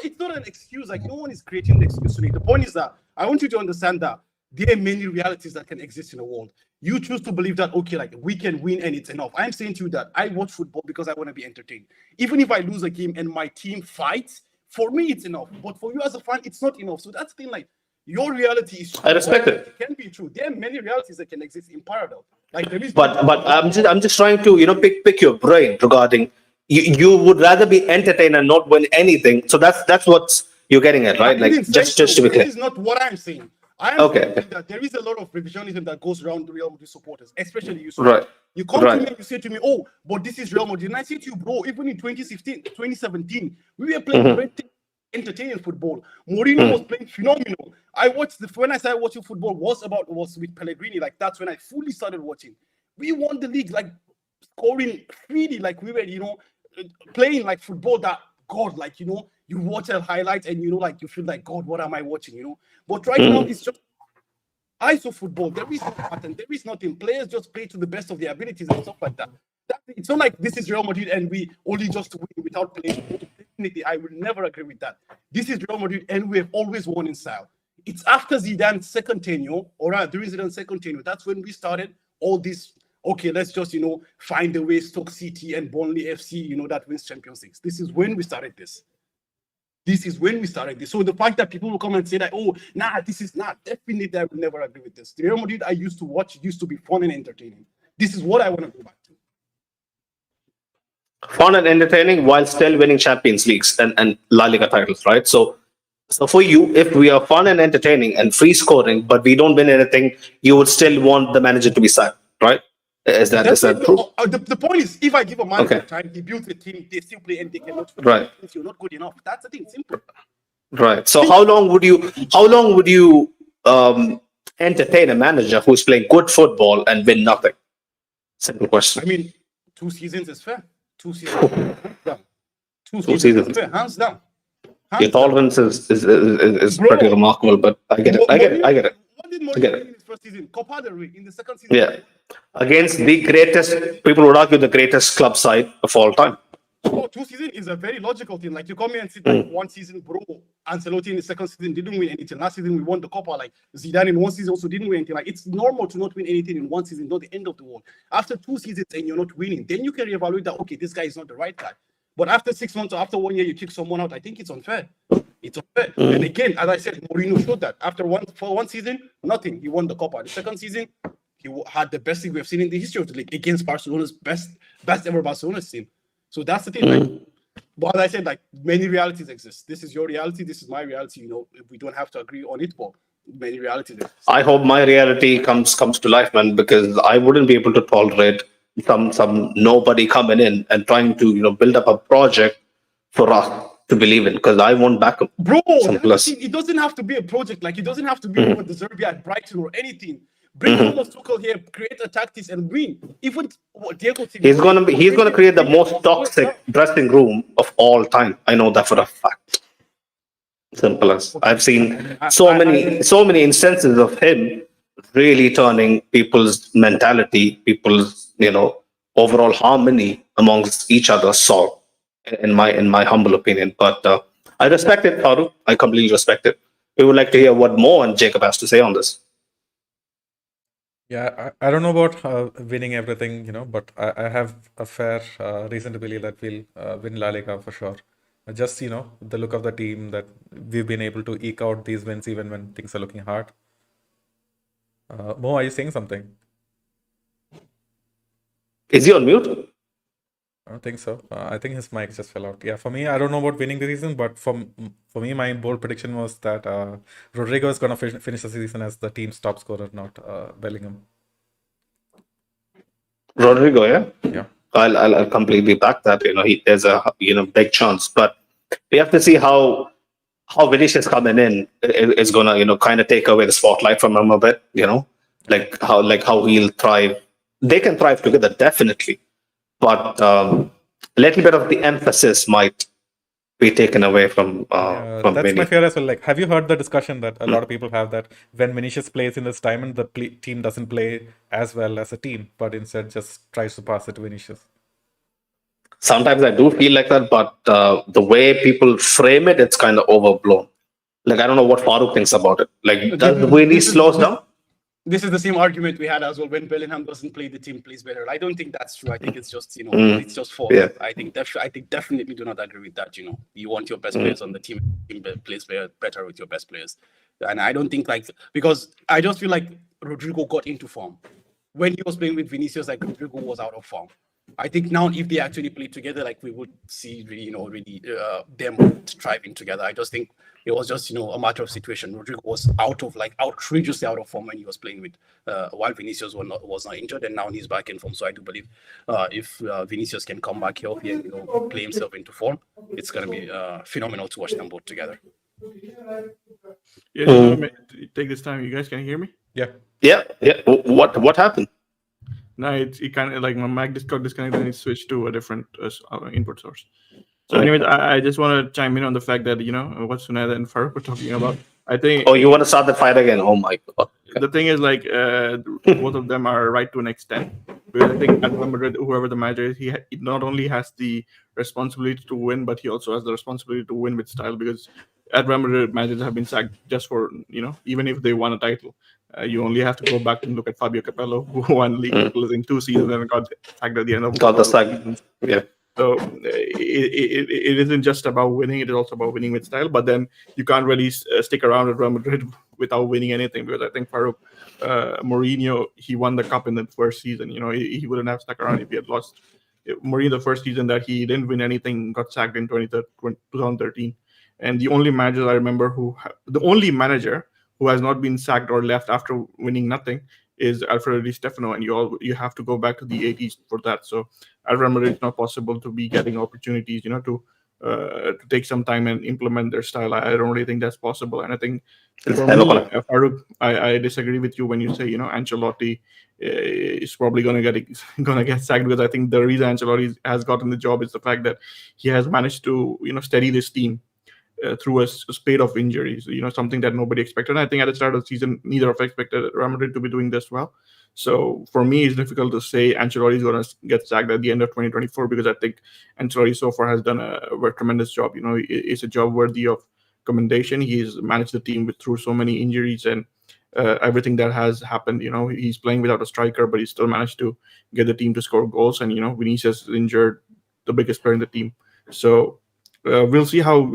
C: It's not an excuse. Like, no one is creating an excuse to me. The point is that I want you to understand that there are many realities that can exist in the world. You choose to believe that, okay, like we can win and it's enough. I'm saying to you that I watch football because I want to be entertained. Even if I lose a game and my team fights, for me it's enough. But for you as a fan, it's not enough. So that's the thing. Like, your reality is true.
A: I respect it.
C: It can be true. There are many realities that can exist in parallel. Like there is.
A: But I'm just trying to pick your brain regarding you would rather be entertained and not win anything. So that's what you're getting at, right? Like just to be clear.
C: This is not what I'm saying. I am
A: Okay.
C: saying that there is a lot of revisionism that goes around the Real Madrid supporters, especially you.
A: Right.
C: You come to
A: Right.
C: me and you say to me, "Oh, but this is Real Madrid." And I say to you, bro, even in 2016, 2017, we were playing great, entertaining football. Mourinho was playing phenomenal. When I started watching football was with Pellegrini. Like that's when I fully started watching. We won the league, like scoring freely, like we were, playing like football that God, like you watch a highlight and like you feel like God, what am I watching? But right now it's just ISO football. There is no pattern, there is nothing. Players just play to the best of their abilities and stuff like that. It's not like this is Real Madrid and we only just win without playing. Definitely, I will never agree with that. This is Real Madrid and we have always won in style. It's after Zidane's second tenure, or during Zidane's second tenure, that's when we started all this. Okay, let's just find a way Stoke City and Burnley FC, that wins Champions League. This is when we started this. So the fact that people will come and say that, oh, nah, this is not, definitely I will never agree with this. The Real Madrid I used to watch used to be fun and entertaining. This is what I want to go back to.
A: Fun and entertaining while still winning Champions Leagues and La Liga titles, right? So for you, if we are fun and entertaining and free scoring, but we don't win anything, you would still want the manager to be sacked, right? Is that true?
C: The point is, if I give a manager time, he builds a team, they still play and they cannot win.
A: Right.
C: You're not good enough. That's the thing. Simple.
A: Right. So how long would you entertain a manager who's playing good football and win nothing? Simple question.
C: I mean, 2 seasons is fair. 2 seasons, hands down. 2
A: seasons.
C: Is fair, hands down.
A: Your tolerance is pretty remarkable, but I get it.
C: What did Mourinho win in his first season? Copa del Rey in the second season.
A: Yeah. Against the greatest, people would argue the greatest club side of all time.
C: So 2 seasons is a very logical thing. Like you come here and sit like 1 season, bro. Ancelotti in the second season didn't win anything. Last season we won the Copa. Like Zidane in 1 season also didn't win anything. Like it's normal to not win anything in 1 season, not the end of the world. After 2 seasons and you're not winning, then you can reevaluate that. Okay, this guy is not the right guy. But after 6 months or after 1 year, you kick someone out. I think it's unfair. It's unfair. And again, as I said, Mourinho showed that. For one season, nothing. He won the Copa. The second season, he had the best thing we have seen in the history of the league against Barcelona's best ever Barcelona's team. So that's the thing. Like, but as I said, like many realities exist. This is your reality. This is my reality. We don't have to agree on it, but many realities exist.
A: I hope my reality comes to life, man, because I wouldn't be able to tolerate some nobody coming in and trying to build up a project for us to believe in, because I won't back him.
C: Bro,
A: Simplest.
C: it doesn't have to be a project. Like it doesn't have to be the Zerbi at Brighton or anything. Bring Thomas Tuchel here, create a tactics and win. Even Diego Simeone,
A: he's gonna create the most toxic dressing room of all time. I know that for a fact. Simple as. I've seen so many instances of him really turning people's mentality, people's overall harmony amongst each other sour, in my humble opinion. But I respect it, Farouk. I completely respect it. We would like to hear what Mo and Jacob has to say on this.
D: Yeah, I don't know about winning everything, but I have a fair reason to believe that we'll win La Liga for sure. Just, the look of the team, that we've been able to eke out these wins even when things are looking hard. Mo, are you saying something?
A: Is he on mute?
D: I don't think so. I think his mic just fell out. Yeah, for me, I don't know about winning the season, but for me, my bold prediction was that Rodrigo is going to finish the season as the team's top scorer, not Bellingham.
A: Rodrigo, yeah?
D: Yeah.
A: I'll completely back that. There's a big chance, but we have to see how how Vinicius coming in is gonna, kind of take away the spotlight from him a bit. Like how he'll thrive. They can thrive together definitely, but a little bit of the emphasis might be taken away from
D: That's my
A: Vinny.
D: fear as well. Like, have you heard the discussion that a lot of people have, that when Vinicius plays in this diamond, the team doesn't play as well as a team, but instead just tries to pass it to Vinicius?
A: Sometimes I do feel like that, but the way people frame it, it's kind of overblown. Like I don't know what Farooq thinks about it. Like does Vinny slows down?
C: This is the same argument we had as well. When Bellingham doesn't play, the team plays better. I don't think that's true. I think it's just it's just false.
A: Yeah.
C: I think definitely do not agree with that. You want your best players on the team plays better with your best players, and I don't think because I just feel like Rodrigo got into form when he was playing with Vinicius. Like Rodrigo was out of form. I think now if they actually play together, like we would see really them thriving together. I just think it was just a matter of situation. Rodrigo was outrageously out of form when he was playing with while Vinicius was not injured, and now he's back in form. So I do believe if Vinicius can come back healthy and play himself into form, it's gonna be phenomenal to watch them both together.
B: Yeah, take this time. You guys can hear me?
A: Yeah. What happened?
B: No, it kind of like my mic got disconnected and it switched to a different input source. So, anyways, I just want to chime in on the fact that what Suneda and Farooq were talking about. I think.
A: Oh, you want to start the fight again? Oh my god.
B: The thing is, like, both of them are right to an extent. Because I think at Madrid, whoever the manager is, he not only has the responsibility to win, but he also has the responsibility to win with style. Because at Real Madrid, managers have been sacked just for even if they won a title. You only have to go back and look at Fabio Capello, who won league titles in 2 seasons and got sacked at the end of
A: Got the sack. Yeah.
B: So it isn't just about winning; it is also about winning with style. But then you can't really stick around at Real Madrid without winning anything, because I think Farooq, Mourinho, he won the cup in the first season. He wouldn't have stuck around if he had lost. Mourinho, the first season that he didn't win anything, got sacked in 2013. And the only manager I remember the only manager who has not been sacked or left after winning nothing is Alfredo Di Stefano, and you have to go back to the 80s for that. So at Real Madrid, it's not possible to be getting opportunities, to take some time and implement their style. I don't really think that's possible. And I think for me, Farooq, I disagree with you when you say Ancelotti is probably gonna get sacked, because I think the reason Ancelotti has gotten the job is the fact that he has managed to steady this team through a spate of injuries, something that nobody expected. And I think at the start of the season, neither of us expected Real Madrid to be doing this well. So for me, it's difficult to say Ancelotti is going to get sacked at the end of 2024, because I think Ancelotti so far has done a tremendous job. It's a job worthy of commendation. He's managed the team through so many injuries and everything that has happened. He's playing without a striker, but he still managed to get the team to score goals. And Vinicius is injured, the biggest player in the team. So we'll see how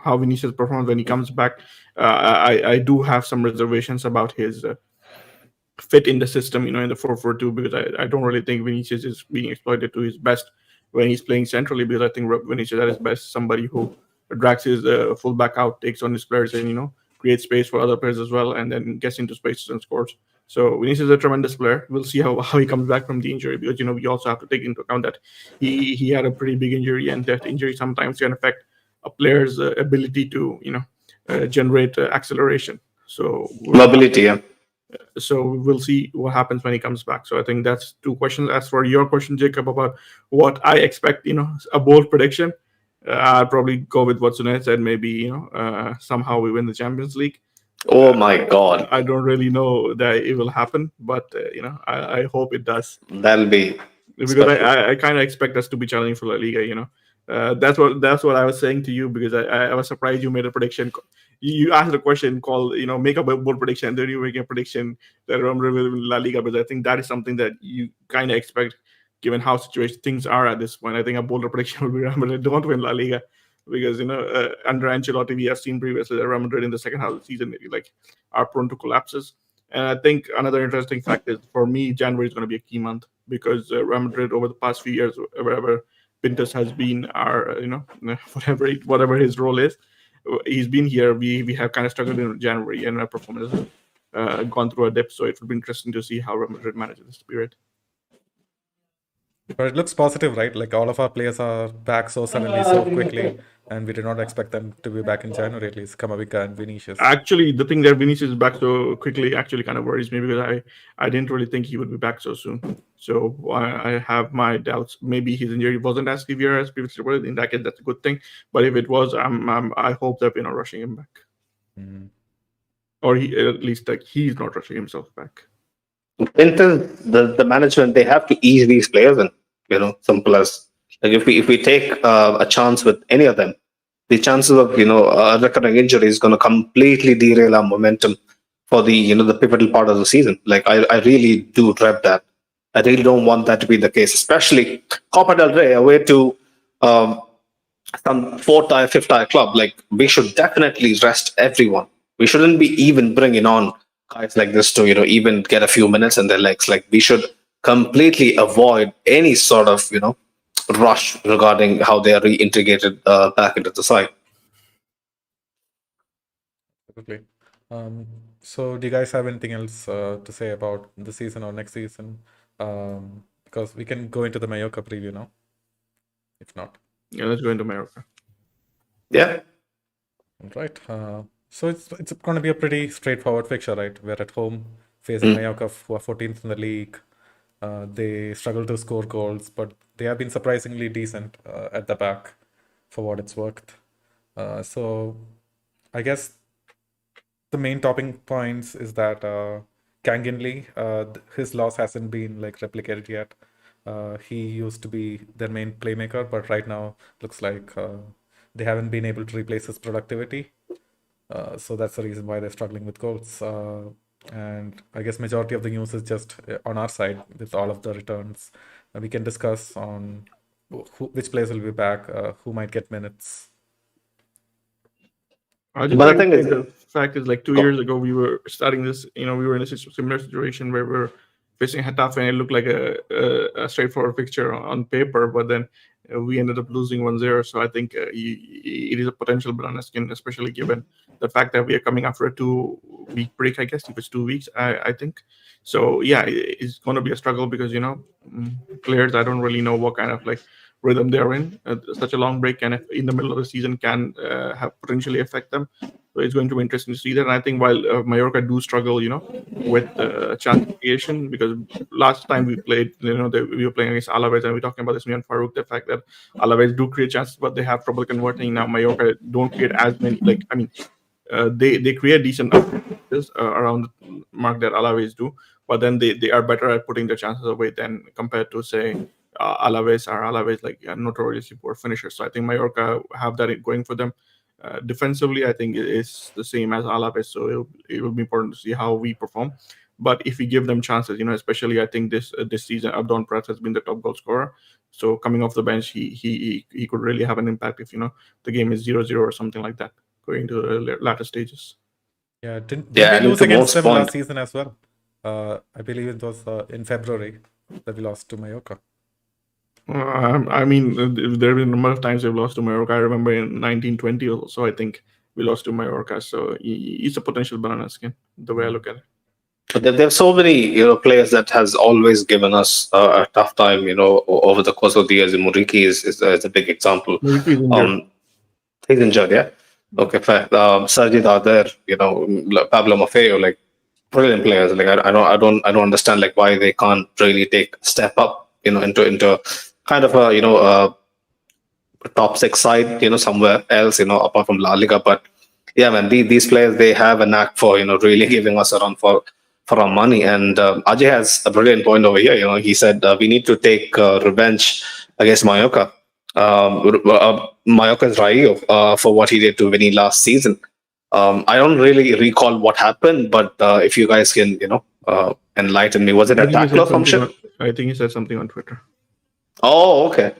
B: how Vinicius performs when he comes back. I do have some reservations about his fit in the system, in the 4-4-2, because I don't really think Vinicius is being exploited to his best when he's playing centrally, because I think Vinicius at his best somebody who drags his fullback out, takes on his players, and creates space for other players as well, and then gets into spaces and scores. So Vinicius is a tremendous player. We'll see how he comes back from the injury, because we also have to take into account that he had a pretty big injury, and that injury sometimes can affect a player's ability to generate acceleration. So
A: mobility, yeah.
B: So we'll see what happens when he comes back. So I think that's 2 questions. As for your question, Jacob, about what I expect, a bold prediction, I'll probably go with what Sunay said. Maybe somehow we win the Champions League.
A: Oh my God!
B: I don't really know that it will happen, but I hope it does.
A: That'll be
B: because I kind of expect us to be challenging for La Liga. That's what I was saying to you, because I was surprised you made a prediction. You asked a question called make a bold prediction, and then you make a prediction that Real Madrid will win La Liga. But I think that is something that you kind of expect, given how things are at this point. I think a bolder prediction would be Real Madrid don't win La Liga, because under Ancelotti we have seen previously that Real Madrid in the second half of the season are prone to collapses. And I think another interesting fact is, for me, January is going to be a key month, because Real Madrid over the past few years, wherever Pintus has been, our whatever his role is, he's been here. We have kind of struggled in January, and our performance has gone through a dip. So it will be interesting to see how Real Madrid manages this period.
D: But it looks positive, right? Like all of our players are back so suddenly, so quickly, and we did not expect them to be back in January at least. Camavinga and Vinicius.
B: Actually, the thing that Vinicius is back so quickly actually kind of worries me because I didn't really think he would be back so soon. So I have my doubts. Maybe his injury wasn't as severe as previously reported. In that case, that's a good thing. But if it was, I hope that we're not rushing him back, or at least like he's not rushing himself back.
A: Inter, the management, they have to ease these players in. Simple as, like, if we take a chance with any of them, the chances of a recurring injury is going to completely derail our momentum for the the pivotal part of the season. Like, I really do dread that. I really don't want that to be the case, especially Copa del Rey away to some fourth-tier, fifth-tier club. Like, we should definitely rest everyone. We shouldn't be even bringing on guys like this to even get a few minutes in their legs. Like, we should completely avoid any sort of rush regarding how they are reintegrated back into the side.
D: Okay. So do you guys have anything else to say about the season or next season? Because we can go into the Mallorca preview now. If not,
B: Yeah, let's go into Mallorca.
A: Yeah.
D: all right. So it's going to be a pretty straightforward fixture, right? We're at home facing Mallorca, who are 14th in the league. They struggle to score goals, but they have been surprisingly decent at the back for what it's worth. So I guess the main talking points is that Kanginli, his loss hasn't been like replicated yet. He used to be their main playmaker, but right now looks like they haven't been able to replace his productivity. So that's the reason why they're struggling with goals. And I guess majority of the news is just on our side with all of the returns. We can discuss on which players will be back, who might get minutes.
A: But I think
B: the fact is, like 2 years ago, we were starting this. We were in a similar situation where we were facing Getafe, and it looked like a straightforward fixture on paper, but then we ended up losing 1-0. So I think it is a potential banana skin, especially given the fact that we are coming after a 2-week break. I guess it was 2 weeks. I think so. Yeah, it's going to be a struggle because players, I don't really know what kind of like rhythm they're in. Such a long break and if in the middle of the season can have potentially affect them. So it's going to be interesting to see that. And I think while Mallorca do struggle, with chance creation, because last time we played, we were playing against Alaves, and we're talking about this, me and Farouk, the fact that Alaves do create chances, but they have trouble converting. Now Mallorca don't create as many. They create decent chances around the mark that Alaves do, but then they are better at putting the chances away than compared to say Alaves like notoriously poor finishers. So I think Mallorca have that going for them. Defensively, I think it's the same as Alaves, so it will be important to see how we perform. But if we give them chances, especially I think this season, Abdon Pratt has been the top goal scorer. So coming off the bench, he could really have an impact if the game is 0-0 or something like that going to the latter stages.
D: Yeah, didn't
A: Yeah,
D: we
A: and
D: lose
A: to
D: against
A: Mo's
D: them
A: point-
D: last season as well? I believe it was in February that we lost to Mallorca.
B: I mean, there have been a number of times we've lost to Mallorca. I remember in 1920 or so, I think we lost to Mallorca. So it's a potential banana skin, the way I look at it.
A: But there's so many players that has always given us a tough time over the course of the years. Muriqi is a big example.
B: Muriqi is injured.
A: He's injured, yeah. Okay, fair. Sergi Darder, Pablo Maffeo, like brilliant players. Like I don't understand like why they can't really take a step up into kind of a top 6 side somewhere else apart from La Liga. But yeah, man, these players, they have a knack for really giving us a run for our money. And Ajay has a brilliant point over here. He said we need to take revenge against Mallorca. Mallorca's Rayo for what he did to Vinny last season. I don't really recall what happened, but if you guys can enlighten me, was it a tackle or some shit?
B: I think he said something on Twitter.
A: Oh, okay.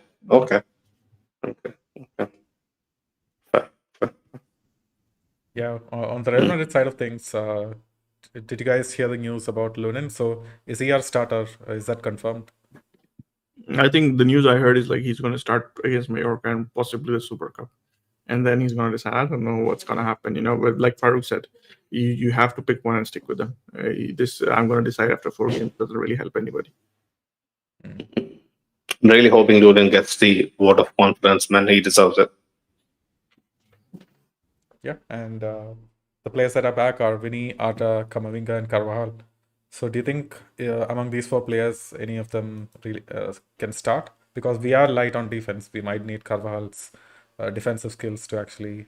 D: Yeah, on the Real Madrid side of things, did you guys hear the news about Lunin? So is he our starter? Is that confirmed?
B: I think the news I heard is like he's going to start against Mallorca and possibly the Super Cup. And then he's going to decide. I don't know what's going to happen, but like Farouk said, you have to pick one and stick with them. I'm going to decide after 4 games. Doesn't really help anybody.
A: I'm really hoping Lunin gets the vote of confidence, man. He deserves it.
D: Yeah, and the players that are back are Vinny, Arta, Camavinga, and Carvajal. So do you think among these four players, any of them really can start? Because we are light on defense. We might need Carvajal's defensive skills to actually,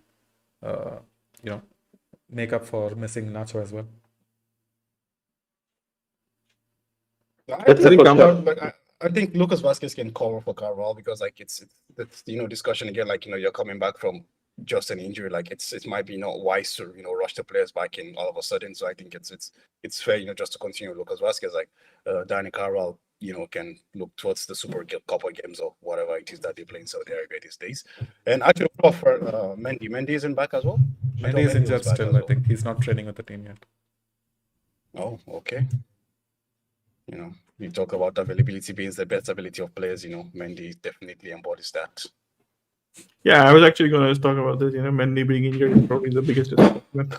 D: uh, make up for missing Nacho as well.
A: That's a
C: think
A: good
C: Carvajal,
A: question.
C: I think Lucas Vasquez can cover for Carvajal because like it's discussion again, like you're coming back from just an injury, like it might be not wise to rush the players back in all of a sudden. So I think it's fair just to continue Lucas Vasquez, like Dani Carvajal can look towards the Super Couple games or whatever it is that they play in Saudi Arabia these days. And actually for Mendy. Mendy isn't back as well. I thought
D: Mendy is
C: Mendy was
D: injured
C: back
D: still.
C: as
D: I
C: well.
D: think he's not training with the team yet.
C: Oh, okay. You talk about availability being the best ability of players. Mendy definitely embodies that.
B: Yeah, I was actually going to talk about this. Mendy being injured is probably the biggest disappointment.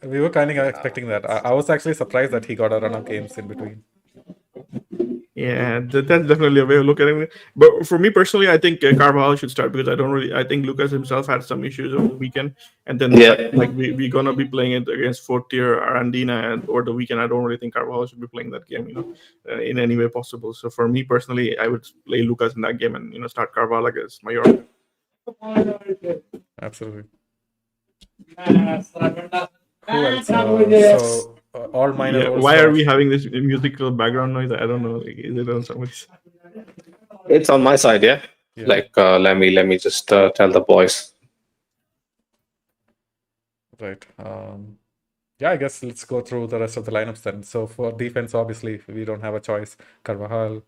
D: We were kind of expecting that. I was actually surprised that he got a run of games in between.
B: Yeah, that's definitely a way of looking at it. But for me personally, I think Carvajal should start because I think Lucas himself had some issues over the weekend, and then
A: Yeah.
B: like we're gonna be playing it against fourth tier Arandina over the weekend. I don't really think Carvajal should be playing that game, in any way possible. So for me personally, I would play Lucas in that game and start Carvajal against Mallorca.
D: Absolutely. Who else? So all minor
B: Yeah,
D: roles
B: why are
D: for-
B: we having this musical background noise? I don't know. Like, is it on somebody's?
A: It's on my side, yeah.
D: Yeah.
A: Like let me just tell the boys.
D: Right. Yeah, I guess let's go through the rest of the lineups then. So for defense, obviously, we don't have a choice. Carvajal,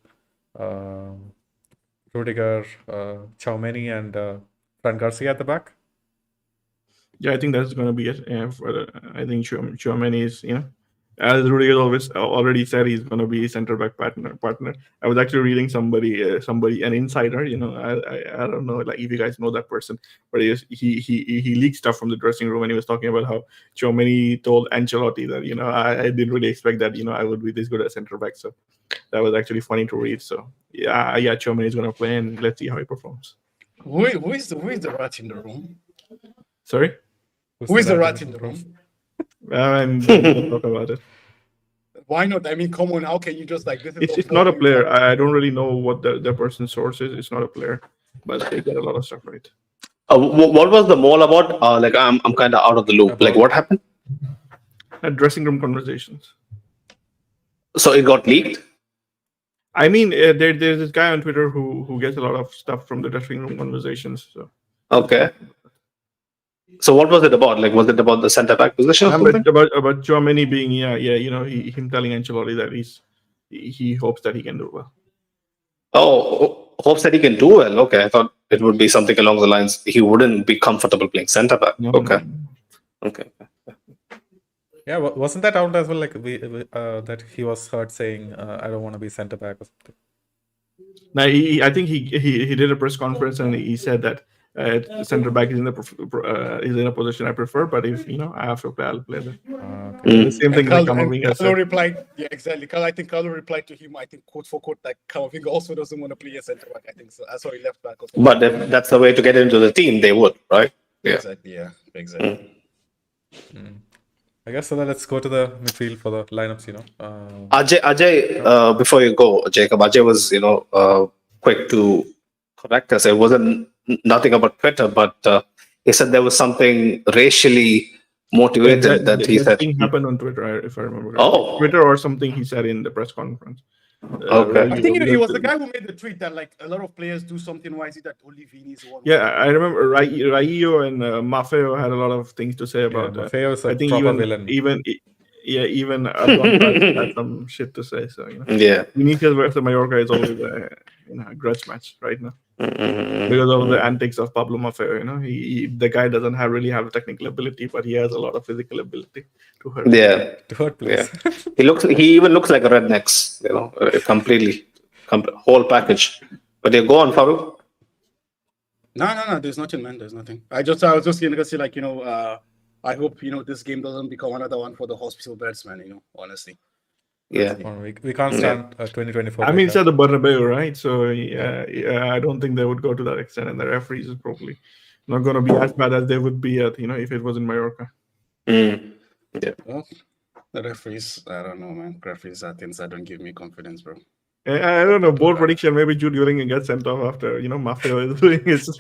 D: Rudiger, Tchouaméni, and Fran Garcia at the back.
B: Yeah, I think that's going to be it. I think Tchouaméni is, as Rudiger already said, he's going to be center back partner. I was actually reading somebody, an insider. I don't know, like if you guys know that person, but he leaked stuff from the dressing room, and he was talking about how Tchouaméni told Ancelotti that I didn't really expect that I would be this good at center back. So that was actually funny to read. So yeah, Tchouaméni is going to play, and let's see how he performs.
C: Who is the rat in the room?
B: Sorry.
C: Who is the rat in the room?
B: I'm going to talk about it.
C: Why not? I mean, come on. How can you just like this?
B: It's not a player. I don't really know what the person's source is. It's not a player, but they get a lot of stuff right.
A: What was the mole about? Like I'm kind of out of the loop. Like what happened?
B: Dressing room conversations.
A: So it got leaked.
B: I mean, there's this guy on Twitter who gets a lot of stuff from the dressing room conversations. So
A: Okay. So what was it about? Like, was it about the center back position? Or something?
B: about Tchouaméni being him telling Ancelotti that he hopes that he can do well.
A: Oh, hopes that he can do well. Okay, I thought it would be something along the lines he wouldn't be comfortable playing center back.
B: No,
A: okay.
B: no.
A: Okay.
D: Yeah, wasn't that out as well? Like that he was heard saying, "I don't want to be center back" or something.
B: Now I think he did a press conference and he said that center back is in a position I prefer, but if I have to play, I'll play them. The same thing that Camavinga said.
C: Replied, yeah, exactly. I think Carlo replied to him, I think quote for quote, like Camavinga also doesn't want to play a center back. I think so. Sorry, left back.
A: But if that's the way to get into the team, they would, right? Yeah.
C: Exactly. Yeah. Exactly.
D: I guess so. Then let's go to the midfield for the lineups.
A: Ajay, before you go, Jacob, Ajay was quick to correct us. It wasn't nothing about Twitter, but he said there was something racially motivated that he said.
B: Thing happened on Twitter, if I remember.
A: Oh.
B: Twitter or something he said in the press conference.
A: Okay.
C: I think he was the guy who made the tweet that like a lot of players do something. Why is it that only Vini is the one?
B: Yeah, I remember Raio and Maffeo had a lot of things to say about that.
D: Maffeo is a
B: I think
D: proper villain.
B: even Adon had some shit to say. So
A: Yeah.
B: Vinicius versus Mallorca is always a grudge match right now because of the antics of Pablo Maffeo. The guy doesn't really have technical ability, but he has a lot of physical ability to hurt.
A: Yeah.
D: To hurt players.
A: Yeah. He even looks like a rednecks. Completely, whole package. But go on, Farouk.
C: No. There's nothing, man. There's nothing. I was just gonna say like I hope this game doesn't become another one for the hospital beds, man. Honestly.
A: Yeah.
D: We can't stand 2024.
B: I
D: like
B: mean, it's
D: that.
B: at the Bernabeu, right? So I don't think they would go to that extent, and the referees is probably not going to be as bad as they would be at if it was in Mallorca.
A: Mm.
C: Well, the referees, I don't know, man. Referees are things that don't give me confidence, bro.
B: I don't know. Bold prediction. Maybe Jude Bellingham gets sent off after Mafia is doing his.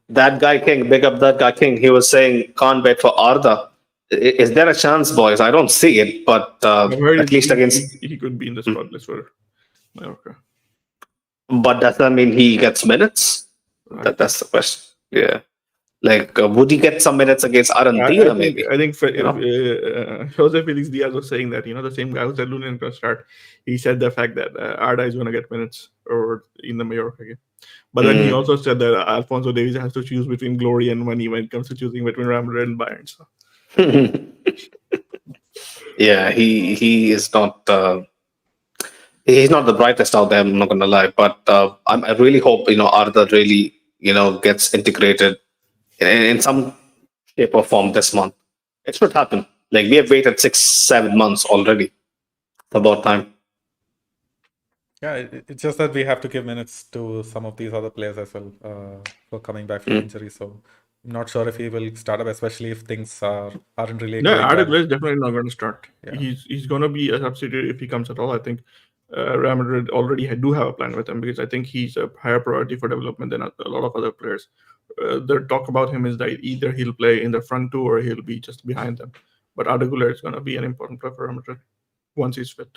A: That guy King, big up that guy King. He was saying can't wait for Arda. Is there a chance, boys? I don't see it, but
B: I've heard
A: at least against.
B: he could be in the squad list for Mallorca.
A: But does that mean he gets minutes?
B: Right.
A: That's the question. Yeah. Like, would he get some minutes against Argentina, maybe?
B: I think
A: You know?
B: Jose Felix Diaz was saying that the same guy who said Lunin can start. He said the fact that Arda is going to get minutes or in the Mallorca game. But then he also said that Alfonso Davies has to choose between glory and money when it comes to choosing between Real Madrid and Bayern. So.
A: Yeah, he is not. He's not the brightest out there. I'm not gonna lie, but I really hope Arda really gets integrated in some shape or form this month. It should happen. Like we have waited 6-7 months already. It's about time.
D: Yeah, it's just that we have to give minutes to some of these other players as well for coming back from injury. So I'm not sure if he will start up, especially if things aren't really.
B: No,
D: going
B: Arda
D: well.
B: is definitely not going to start.
D: Yeah.
B: He's going to be a substitute if he comes at all. I think Real Madrid already do have a plan with him because I think he's a higher priority for development than a lot of other players. The talk about him is that either he'll play in the front two or he'll be just behind them. But Arda Güler is going to be an important player for Real Madrid once he's fit.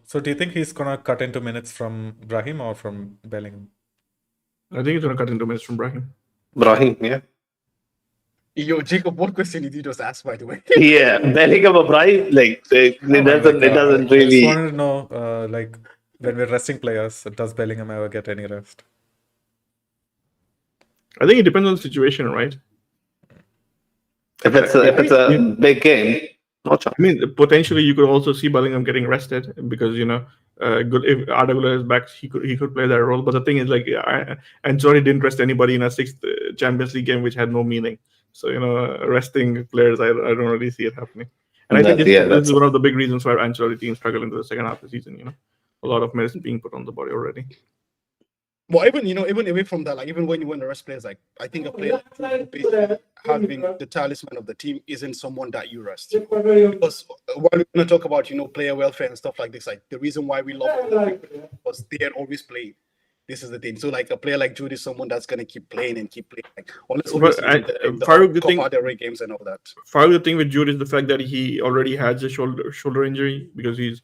D: So do you think he's going to cut into minutes from Brahim or from Bellingham?
B: I think he's going to cut into minutes from Brahim.
A: Brahim, yeah.
C: Yo, Jacob, what question did you just ask, by the way?
A: Yeah, Bellingham or Brahim, like it doesn't really.
D: I just wanted to know, like when we're resting players, does Bellingham ever get any rest?
B: I think it depends on the situation, right?
A: If it's a big game, not sure.
B: I mean, potentially you could also see Bellingham getting rested because good if Arda Güler is back, he could play that role. But the thing is, like, Ancelotti didn't rest anybody in a sixth Champions League game, which had no meaning. So resting players, I don't really see it happening. And I think this is one of the big reasons why Ancelotti team struggled into the second half of the season. A lot of minutes being put on the body already.
C: Well, even away from that, like even when you win the rest players, like I think a player basically having the talisman of the team isn't someone that you rest. Because while we're gonna talk about player welfare and stuff like this, like the reason why we love them was they're always playing. This is the thing. So like a player like Jude is someone that's gonna keep playing. Like unless the other games and all that.
B: Faruk, the thing with Jude is the fact that he already has a shoulder injury because he's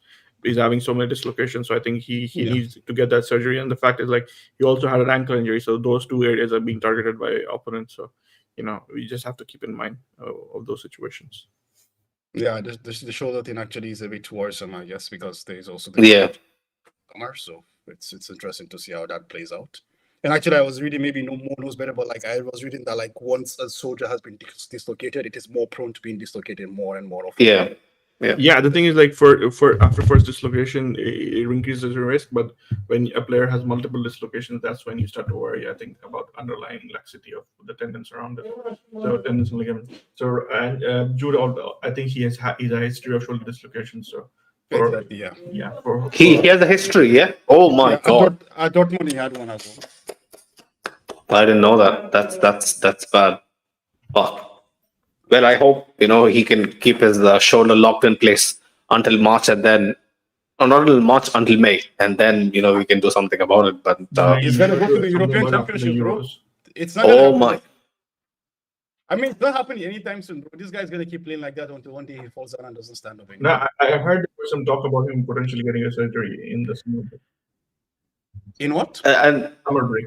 B: having so many dislocations. So I think he needs to get that surgery. And the fact is, like, he also had an ankle injury. So those two areas are being targeted by opponents. So, we just have to keep in mind of those situations.
C: Yeah, the shoulder thing actually is a bit worrisome, I guess, because there's also the summer. So it's interesting to see how that plays out. And actually, I was reading, maybe no more knows better, but like I was reading that like once a soldier has been dislocated, it is more prone to being dislocated more and more often.
B: Yeah. The thing is, like, for after first dislocation, it increases the risk. But when a player has multiple dislocations, that's when you start to worry, I think, about underlying laxity of the tendons around it. So tendons and ligaments. So Jude, I think he has a history of shoulder dislocation. So
C: exactly,
A: he has a history. Yeah. Oh my God.
C: I thought he had one as well.
A: I didn't know that. That's bad. Fuck. Well, I hope he can keep his shoulder locked in place until March, and then not until March, until May, and then we can do something about it. But
C: he's gonna go to the European Championship, bro. It's not.
A: Oh my!
C: I mean, it's not happening anytime soon, bro. This guy's gonna keep playing like that until one day he falls down and doesn't stand up anymore.
B: No, I heard there was some talk about him potentially getting a surgery in the summer break.
C: In what?
A: And
B: summer break.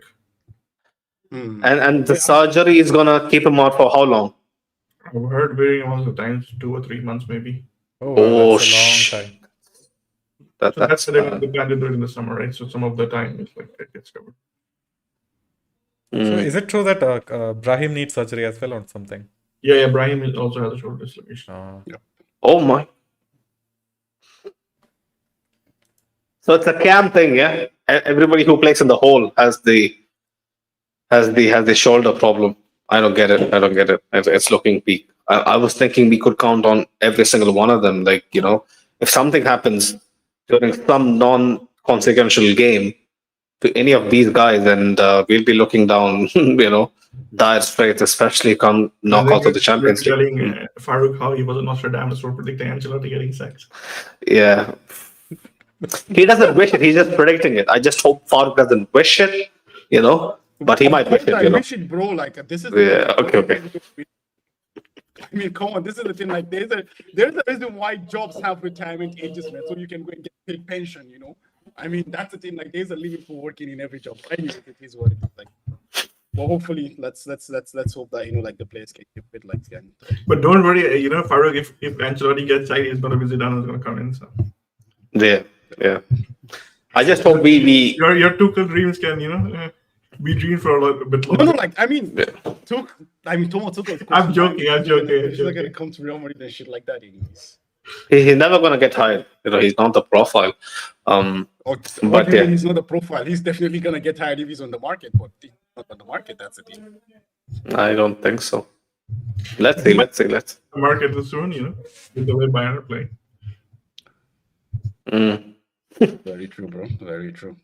A: And the surgery is gonna keep him out for how long?
B: I've heard varying amounts of times, 2 or 3 months maybe.
D: Oh, that's a long time.
B: That's the plan to do it in the summer, right? So some of the time it's like it gets covered.
D: So is it true that Brahim needs surgery as well on something?
B: Yeah, Brahim also has a shoulder dislocation.
A: Oh my! So it's a cam thing, yeah. Everybody who plays in the hole has the shoulder problem. I don't get it. It's looking weak. I was thinking we could count on every single one of them. Like, if something happens during some non-consequential game to any of these guys, and we'll be looking down, dire straits, especially come
B: I think
A: knockouts of the
B: you're
A: Champions League.
B: telling Farouk how he was a Nostradamus for predicting Ancelotti getting sacked.
A: Yeah. He doesn't wish it. He's just predicting it. I just hope Faruk doesn't wish it, but he might wish it,
C: I wish it, bro. Like this is
A: Yeah, okay.
C: I mean, come on, this is the thing. Like, there's a reason why jobs have retirement ages, man, so you can go and get paid pension. I mean, that's the thing. Like, there's a limit for working in every job. Anyway, it is what it is. Like, well, hopefully, let's hope that like the players can keep it like again.
B: But don't worry, Farouk, if Ancelotti gets sacked, he's gonna visit and is gonna come in. So
A: Yeah. I just hope we
B: your Tuchel dreams can be dreamed for a bit longer.
C: No, like I mean, Thomas Tuchel.
B: I'm joking.
C: He's not gonna come to Real Madrid and shit like that, anyways.
A: he's never gonna get hired. He's not the profile.
C: But yeah, he's not the profile. He's definitely gonna get hired if he's on the market. But if he's not on the market, that's the thing.
A: I don't think so. Let's see.
B: The market is soon, with the way Bayern are playing.
C: Very true, bro. Very true.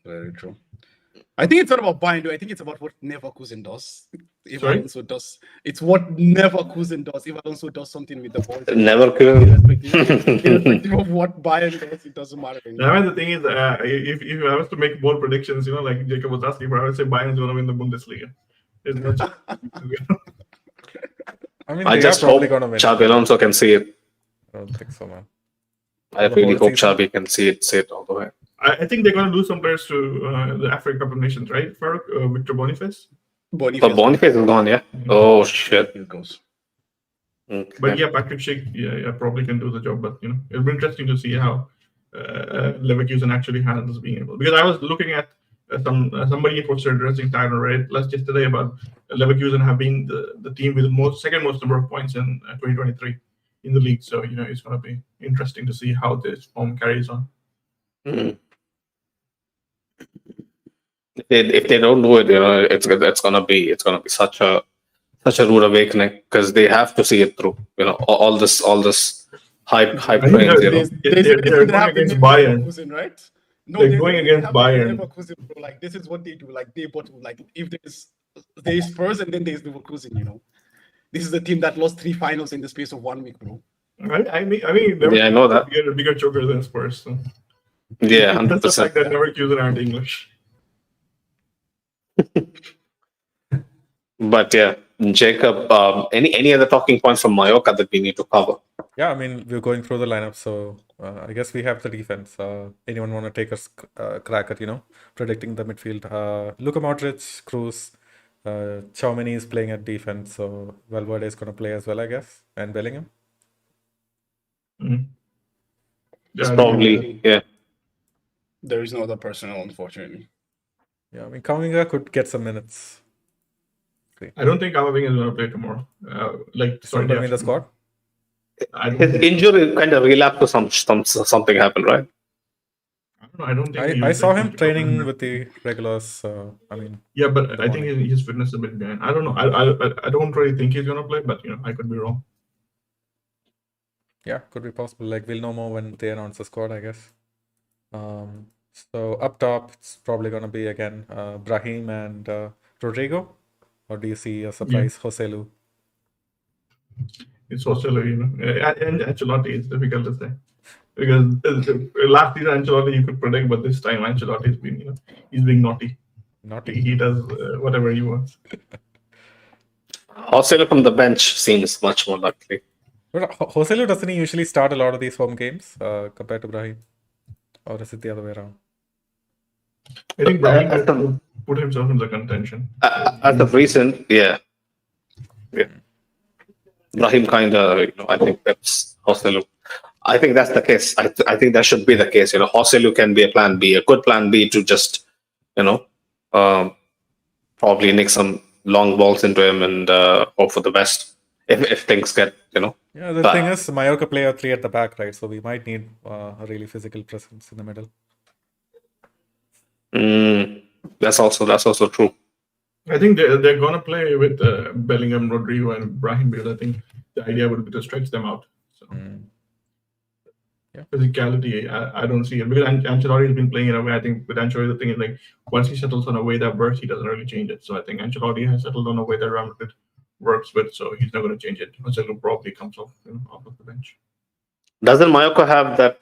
C: I think it's not about Bayern, though. I think it's about what Leverkusen does. Alonso does. It's what Leverkusen does. If Alonso does something with the ball, irrespective of what Bayern does, it doesn't matter anymore.
B: I mean, the thing is, if I was to make more predictions, like Jacob was asking for, I would say Bayern's going to win the Bundesliga. There's no chance.
D: I mean,
A: I just hope Xabi Alonso can see it.
D: I don't think so, man.
A: I really hope Xabi can see it all the way.
B: I think they're going to lose some players to the African Cup of Nations, right, Farouk? Victor Boniface?
A: Boniface is gone, yeah? Oh, shit.
C: Here it goes.
B: Okay. But yeah, Patrick Schick, probably can do the job. But, it'll be interesting to see how Leverkusen actually handles being able. Because I was looking at somebody posted addressing Tyler Red yesterday about Leverkusen having the team with the second most number of points in 2023 in the league. So, it's going to be interesting to see how this form carries on.
A: If they don't do it, it's gonna be such a rude awakening because they have to see it through. All this hype trains.
B: They're going against Bayern,
C: right? No,
B: they're going against Bayern.
C: Leverkusen, bro. Like this is what they do. Like if there's Spurs and then there's Leverkusen. This is the team that lost 3 finals in the space of 1 week, bro.
B: I mean,
A: I know that.
B: Bigger choker than Spurs. So.
A: Yeah, 100%.
B: That's the fact that Leverkusen aren't English.
A: But yeah, Jacob, any other talking points from Mallorca that we need to cover?
D: Yeah, I mean, we're going through the lineup, so I guess we have the defense. Anyone want to take a crack at, predicting the midfield? Luka Modric, Cruz, Tchouameni is playing at defense, so Valverde is going to play as well, I guess, and Bellingham.
A: Probably, yeah.
C: There is no other personnel, unfortunately.
D: Yeah, I mean, Kamavinga could get some minutes.
B: I don't think Kamavinga is going to play tomorrow.
D: In the squad?
A: His injury kind of relapsed to something happened, right?
B: I don't think
D: I saw him training with the regulars.
B: Yeah, but I think his fitness is a bit behind. I don't know. I don't really think he's going to play, but I could be wrong.
D: Yeah, could be possible. Like, we'll know more when they announce the squad, I guess. So up top, it's probably going to be again Brahim and Rodrigo. Or do you see a surprise Joselu?
B: It's Joselu, and Ancelotti is difficult to say because last season Ancelotti you could predict, but this time Ancelotti is being, he's being naughty. He does whatever he wants.
A: Joselu from the bench seems much more likely.
D: But Joselu, doesn't he usually start a lot of these home games compared to Brahim? Or is it the other way around?
B: I think Brahim has to put himself in the contention.
A: As of recent, yeah. Brahim kind of, I think that's Joselu. I think that's the case. I think that should be the case. Joselu can be a plan B, a good plan B to just, probably nick some long balls into him and hope for the best if things get,
D: Yeah, the thing is, Mallorca play a 3 at the back, right? So we might need a really physical presence in the middle.
A: That's also true.
B: I think they're gonna play with Bellingham, Rodrigo, and Brahim because I think the idea would be to stretch them out. So
D: Yeah.
B: physicality, I don't see it because Ancelotti has been playing in a way. I think with Ancelotti, the thing is like once he settles on a way that works, he doesn't really change it. So I think Ancelotti has settled on a way that Real Madrid works with, so he's not going to change it. Marcelo probably comes off, off of the bench.
A: Doesn't Mallorca have that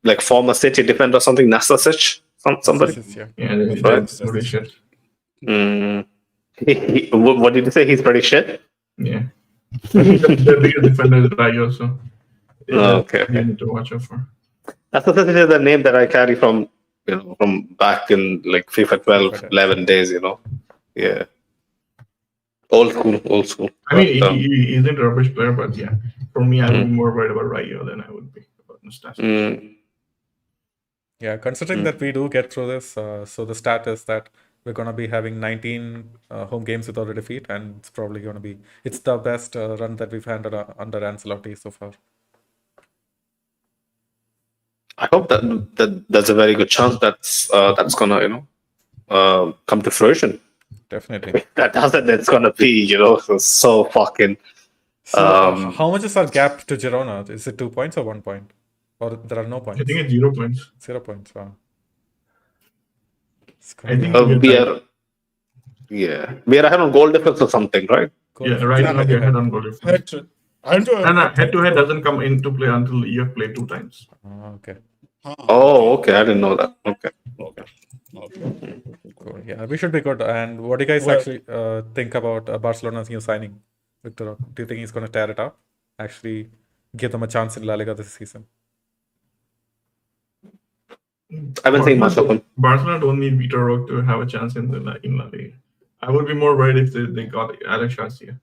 A: like former City defender or something, Nastasic? Somebody?
D: Yeah.
B: Yeah,
A: Right.
B: that's really shit.
A: Mm. What did you say? He's pretty shit.
B: Yeah, I think the biggest defender is Rayo, so
A: Okay.
B: you need to watch out for.
A: Nastasic is the name that I carry from from back in like FIFA 12, 11 days. Yeah. Old school.
B: I mean,
A: But,
B: he isn't a rubbish player, but yeah, for me, I would be more worried about Rayo than I would be about Nastasic.
D: Yeah, considering that we do get through this, so the stat is that we're going to be having 19 home games without a defeat, and it's probably going to be, it's the best run that we've had under Ancelotti so far.
A: I hope that there's a very good chance that's gonna come to fruition.
D: Definitely.
A: If that doesn't, it's gonna be so fucking.
D: So how much is our gap to Girona? Is it 2 points or 1 point? Or there are no points?
B: I think it's 0 points.
D: 0 points. Wow.
B: I think
A: we are ahead on goal difference or something, right?
B: Yeah, right now we're ahead on goal difference. Head to head doesn't come into play until you have played 2 times.
D: Okay.
A: Oh, okay. I didn't know that. Okay.
D: Cool. Yeah, we should be good. And what do you guys actually think about Barcelona's new signing, Victor? Do you think he's going to tear it up? Actually, give them a chance in La Liga this season?
A: I've been saying much of him.
B: Barcelona don't need Vitor Roque to have a chance in La Liga. I would be more worried if they got Alex Garcia.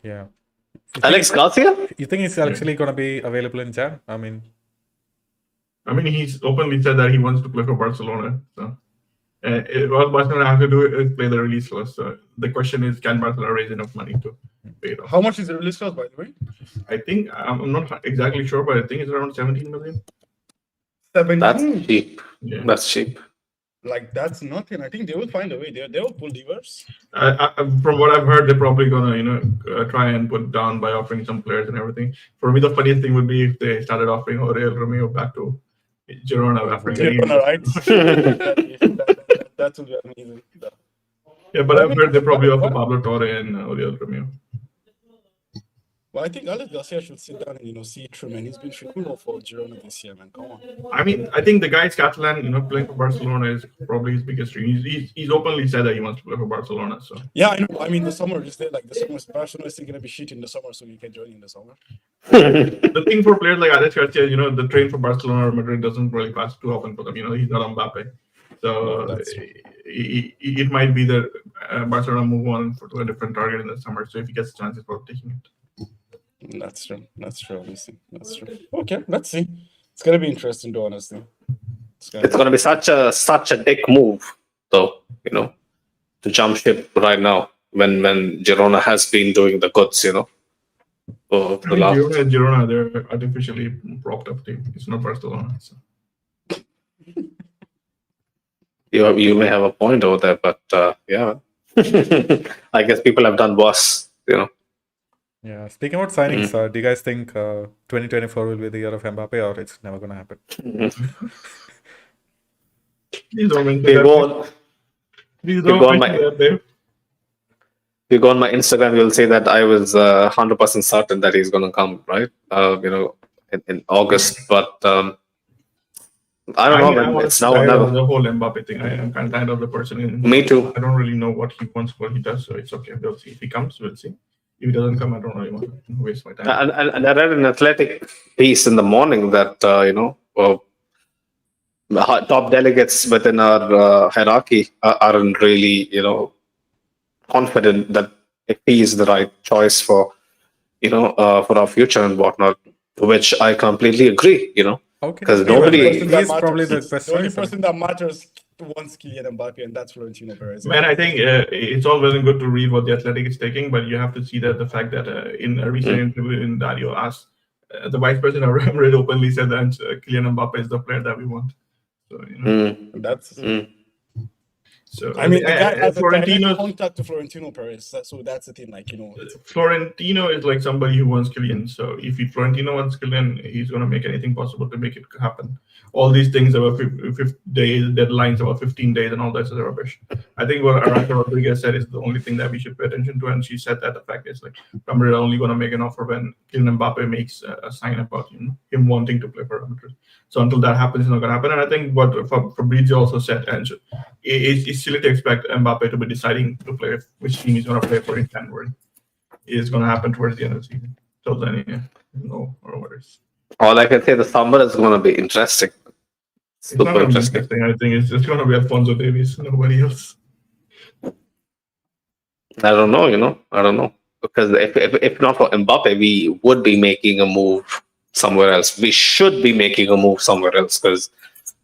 D: Yeah.
A: Alex Garcia?
D: You think he's actually going to be available in Jan? I mean,
B: he's openly said that he wants to play for Barcelona. So, all Barcelona have to do is play the release clause. So the question is, can Barcelona raise enough money to pay it off?
C: How much is the release clause, by the way?
B: I think I'm not exactly sure, but I think it's around 17 million.
C: 17?
A: That's cheap.
B: Yeah.
A: That's cheap.
C: Like, that's nothing. I think they will find a way. They will pull levers.
B: From what I've heard, they're probably gonna try and put down by offering some players and everything. For me, the funniest thing would be if they started offering Oriol Romeo back to Girona after
C: Girona, right? That would be amazing.
B: Yeah, but I've heard they probably offer Pablo Torre and Oriol Romeo.
C: Well, I think Alex Garcia should sit down and see it through, man. He's been phenomenal for Girona this year, man. Come on.
B: I mean, I think the guy is Catalan. Playing for Barcelona is probably his biggest dream. He's openly said that he wants to play for Barcelona. So
C: yeah, I know. I mean, the summer is there. Like the summer, Barcelona is still gonna be shit in the summer, so you can join in the summer.
B: The thing for players like Alex Garcia, the train for Barcelona or Madrid doesn't really pass too often for them. He's not Mbappe, so it might be that Barcelona move on to a different target in the summer. So if he gets a chance, he's probably taking it.
C: That's true. Obviously, that's true. Okay, let's see. It's gonna be interesting, though. Honestly,
A: it's gonna be such a dick move, though. To jump ship right now when Girona has been doing the goods. For the last.
B: Girona, they're artificially propped up team. It's not Barcelona. So.
A: You may have a point over there, but yeah, I guess people have done worse.
D: Yeah, speaking about signings, do you guys think 2024 will be the year of Mbappe, or it's never going to happen?
B: Please don't mention
A: you
B: that.
A: go on my Instagram, you'll see that I was 100% certain that he's going to come, right? In August, but I don't know. Man. It's now or never.
B: The whole Mbappe thing. I am kind of tired of the person.
A: Me too.
B: I don't really know what he wants, what he does, so it's okay. We'll see. If he comes, we'll see. If he doesn't come, I don't really want to waste my time.
A: And I read an athletic piece in the morning that top delegates within our hierarchy aren't really confident that if he is the right choice for for our future and whatnot. To which I completely agree. Because nobody.
D: He's probably the best.
C: The only person that matters wants Kylian Mbappe, and that's Florentino Perez.
B: Man, I think it's all well and good to read what the Athletic is taking, but you have to see that the fact that in a recent interview in Dario asked, the vice president of Real Madrid openly said that Kylian Mbappe is the player that we want. So,
C: That's.
B: So
C: I mean, the guy has a direct
B: Florentino.
C: contact to Florentino Perez. So that's the thing. Like, you know,
B: Florentino is like somebody who wants Kylian. So if Florentino wants Kylian, he's going to make anything possible to make it happen. All these things about 50 days, deadlines about 15 days, and all that is rubbish. I think what Arantxa Rodriguez said is the only thing that we should pay attention to, and she said that the fact is like Real Madrid are only going to make an offer when Kylian Mbappe makes a sign about him wanting to play for Real Madrid. So until that happens, it's not going to happen. And I think what Fabrizio also said, and it's silly to expect Mbappe to be deciding to play which team he's going to play for in January. It's going to happen towards the end of the season. So then, no worries.
A: All I can say, the summer is going to be interesting.
B: It's not going to be interesting. I think it's just going to be Alphonso Davies, nobody else.
A: I don't know, I don't know. Because if not for Mbappe, we would be making a move somewhere else. We should be making a move somewhere else because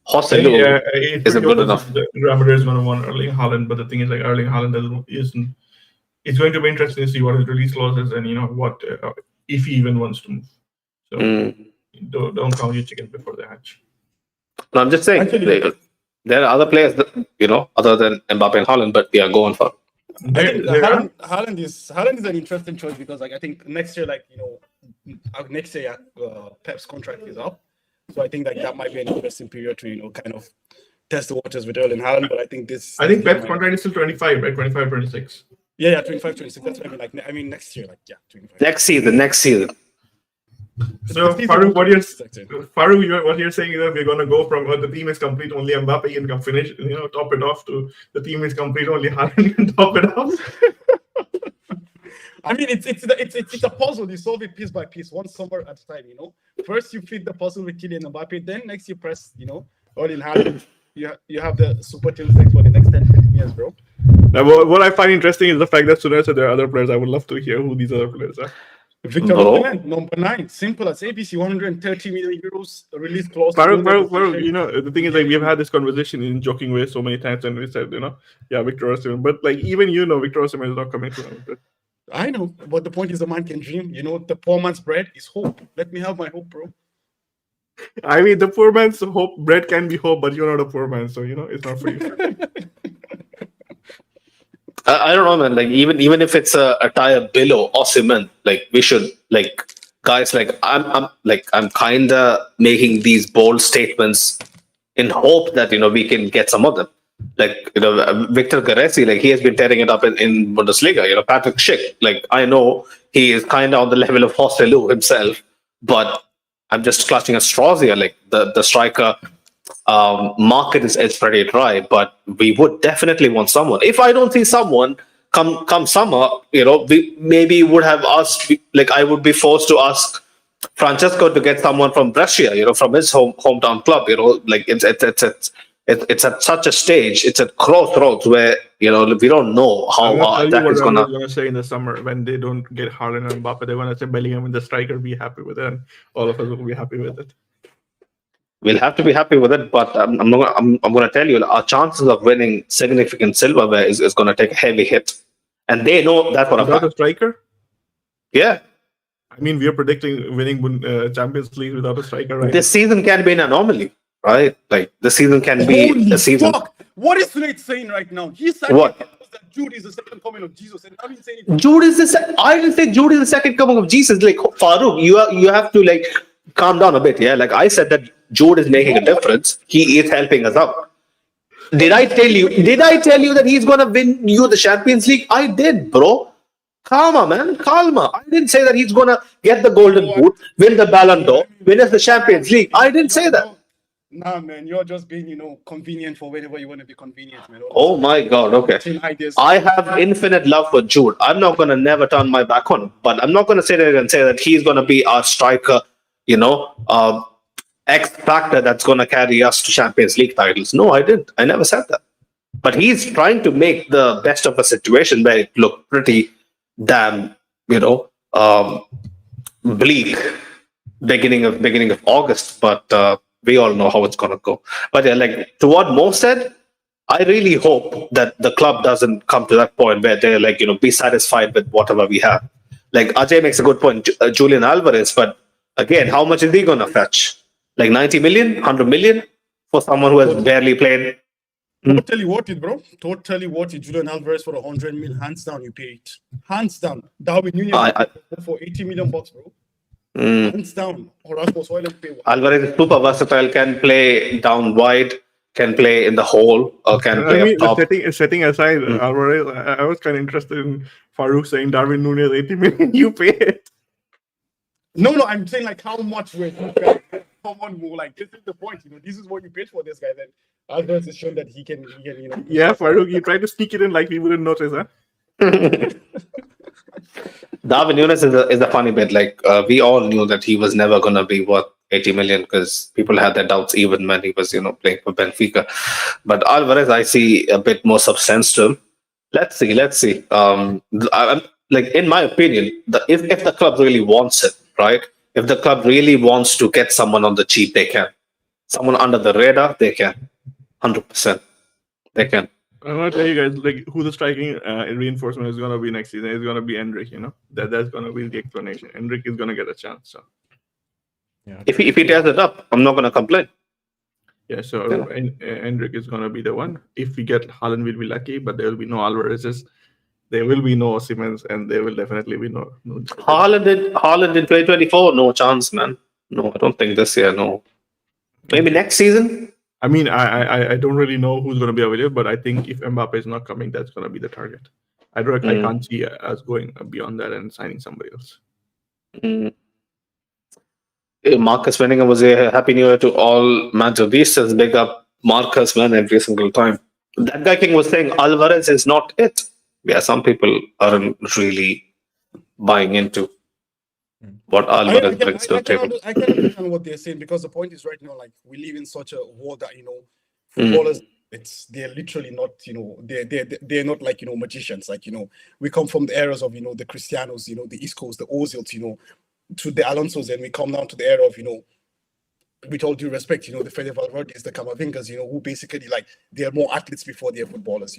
A: Joselu isn't good enough.
B: Real Madrid is going to want Erling Haaland, but the thing is, like, Erling Haaland isn't. It's going to be interesting to see what his release clause is and what if he even wants to move. So don't count your chickens before they hatch.
A: No, I'm just saying there are other players that, other than Mbappe and Haaland, but we are going for.
C: Haaland is an interesting choice because, like, I think next year, Pep's contract is up, so I think that might be an interesting period to kind of test the waters with Erling Haaland. But I think Pep's
B: contract is still 25, right? 25, 26.
C: Yeah, 25, 26. That's what I mean. Next year, 25.
A: Next season.
B: So Farouk, what you're saying is that we're going to go from the team is complete, only Mbappe can finish, top it off, to the team is complete, only Haaland can top it off.
C: I mean, it's a puzzle. You solve it piece by piece, one summer at a time. First you fit the puzzle with Kylian Mbappe, then next you press, Erling Haaland. You have the super teams for the next 10-15 years, bro.
B: Now, what I find interesting is the fact that Sunil said there are other players. I would love to hear who these other players are.
C: Victor Osimhen, number 9, simple as ABC, 130 million euros release clause.
B: Farouk, the thing is, like, we've had this conversation in joking ways so many times, and we said, Victor Osimhen, but like even Victor Osimhen is not coming to them.
C: I know, but the point is, a man can dream. The poor man's bread is hope. Let me have my hope, bro.
B: I mean, the poor man's hope, bread can be hope, but you're not a poor man, so it's not for you.
A: I don't know, man. Like even if it's a tire below Osimhen, like we should, like, guys, like I'm kinda making these bold statements in hope that we can get some of them. Like Victor Gareci, like he has been tearing it up in Bundesliga. Patrick Schick, like I know he is kind of on the level of Joselu himself, but I'm just clutching at straws here. Like the striker market is pretty dry, but we would definitely want someone. If I don't see someone come summer, we maybe would have asked. Like I would be forced to ask Francesco to get someone from Brescia, from his hometown club. Like it's at such a stage. It's at crossroads where we don't know how that is
B: gonna. I'm gonna say in the summer when they don't get Haaland and Mbappe, they're gonna say Bellingham and the striker. Be happy with it, and all of us will be happy with it.
A: We'll have to be happy with it, but I'm going to tell you, our chances of winning significant silverware is going to take a heavy hit, and they know that for a fact.
B: Without a striker?
A: Yeah.
B: I mean, we are predicting winning Champions League without a striker, right?
A: This season can be an anomaly, right? Like the season can be a season.
C: Fuck! What is Nate saying right now? He said that Jude is the second coming of Jesus, and I didn't say anything.
A: I didn't say Jude is the second coming of Jesus. Like Farouk, you have to like calm down a bit. Yeah, like I said that Jude is making a difference. He is helping us out. Did I tell you that he's gonna win you the Champions League? I did, bro. Calma, man. Calma. I didn't say that he's gonna get the Golden Boot, win the Ballon d'Or, win us the Champions League. I didn't say that.
C: Nah, man, you're just being, convenient for whenever you want to be convenient, man.
A: Oh my God. Okay. I have infinite love for Jude. I'm not gonna never turn my back on him, but I'm not gonna sit there and say that he's gonna be our striker. X factor that's going to carry us to Champions League titles. No, I didn't. I never said that. But he's trying to make the best of a situation where it looked pretty damn, bleak beginning of August. But we all know how it's going to go. But yeah, like to what Mo said, I really hope that the club doesn't come to that point where they're like, be satisfied with whatever we have. Like Ajay makes a good point, Julian Alvarez, but again, how much is he going to fetch? Like 90 million, 100 million for someone who has barely played
C: Totally worth it, bro. Totally worth it. Julian Alvarez for 100 mil, hands down, you pay it. Hands down. Darwin Nunez for 80 million bucks, bro. Hands down. Or Rasmus Højlund pay.
A: Alvarez is super versatile, can play down wide, can play in the hole, or can play
B: I mean,
A: up top.
B: setting aside Alvarez, I was kind of interested in Farouk saying Darwin Nunez 80 million. You pay it.
C: No, I'm saying like how much we're someone will like. This is the point, This is what you paid for this guy. Then Alvarez has shown that he can.
B: Yeah, Farouk, you try to sneak it in like we wouldn't notice, huh?
A: Darwin Nunes is a funny bit. Like we all knew that he was never gonna be worth 80 million because people had their doubts even when he was playing for Benfica. But Alvarez, I see a bit more substance to him. Let's see. Like in my opinion, if the club really wants it, right? If the club really wants to get someone on the cheap, they can. Someone under the radar, they can. 100%, they can.
B: I'm gonna tell you guys like who the striking reinforcement is gonna be next season. It's gonna be Endrick. That's gonna be the explanation. Endrick is gonna get a chance. So
D: Yeah.
A: If he tears it up, I'm not gonna complain.
B: yeah, so Endrick is gonna be the one. If we get Haaland, we'll be lucky, but there will be no Alvarez's. There will be no Osimhen's, and there will definitely be no.
A: Haaland in 2024, no chance, man. No, I don't think this year. No, maybe next season.
B: I mean, I don't really know who's going to be available, but I think if Mbappe is not coming, that's going to be the target. I can't see us going beyond that and signing somebody else.
A: Marcus Wenninger was a happy new year to all Madridistas. Big up Marcus, man, every single time. That guy King was saying Alvarez is not it. Yeah, some people aren't really buying into what Alvarez brings to the table.
C: I can understand what they're saying because the point is right now, like we live in such a world that footballers, they're literally not, they're not like magicians. Like we come from the eras of the Cristianos, the Iscos, the Ozils, to the Alonsos, and we come down to the era of with all due respect, the Fede Valverdes, the Camavingas, who basically like they're more athletes before they're footballers,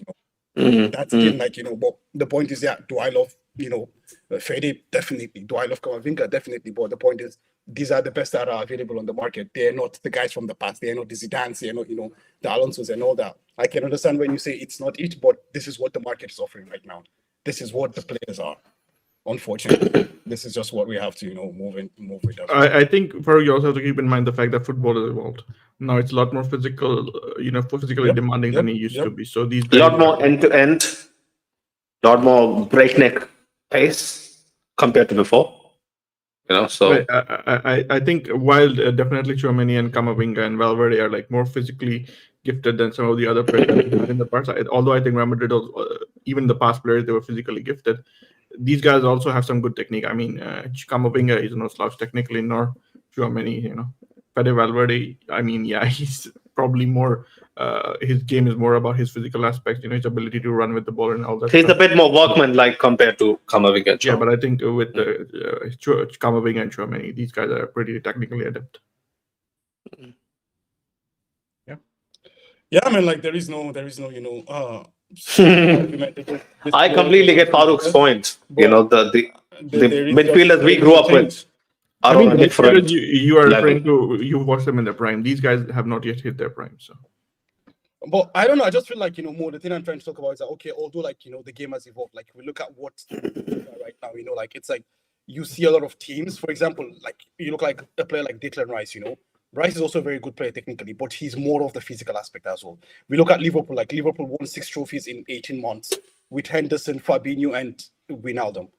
C: That's again like but the point is, do I love Fede? Definitely. Do I love Camavinga? Definitely. But the point is, these are the best that are available on the market. They're not the guys from the past. They're not the Zidanes. They're not the Alonsos and all that. I can understand when you say it's not it, but this is what the market is offering right now. This is what the players are. Unfortunately, this is just what we have to move with.
B: I think you also have to keep in mind the fact that football has evolved. Now it's a lot more physical, physically demanding than it used to be. So these
A: a lot more end to end, a lot more breakneck pace compared to before. So
B: I think while definitely Tchouaméni and Camavinga and Valverde are like more physically gifted than some of the other players in the past. Although I think Real Madrid, even the past players, they were physically gifted. These guys also have some good technique. I mean, Camavinga is no slouch technically, nor Tchouaméni. Fede Valverde, I mean, he's probably more. His game is more about his physical aspect. His ability to run with the ball and all that.
A: He's a bit more workman-like compared to Camavinga.
B: Yeah, but I think with Camavinga and Tchouaméni, these guys are pretty technically adept.
C: Yeah, I mean, like there is no,
A: I completely get Farouk's point. The midfielders we grew up with are on a different.
B: You are referring to you watch them in their prime. These guys have not yet hit their prime. So,
C: but I don't know. I just feel like more the thing I'm trying to talk about is that okay, although like the game has evolved, like we look at what right now, like it's like you see a lot of teams. For example, like you look like a player like Declan Rice. Rice is also a very good player technically, but he's more of the physical aspect as well. We look at Liverpool, like Liverpool won 6 trophies in 18 months with Henderson, Fabinho, and Wijnaldum.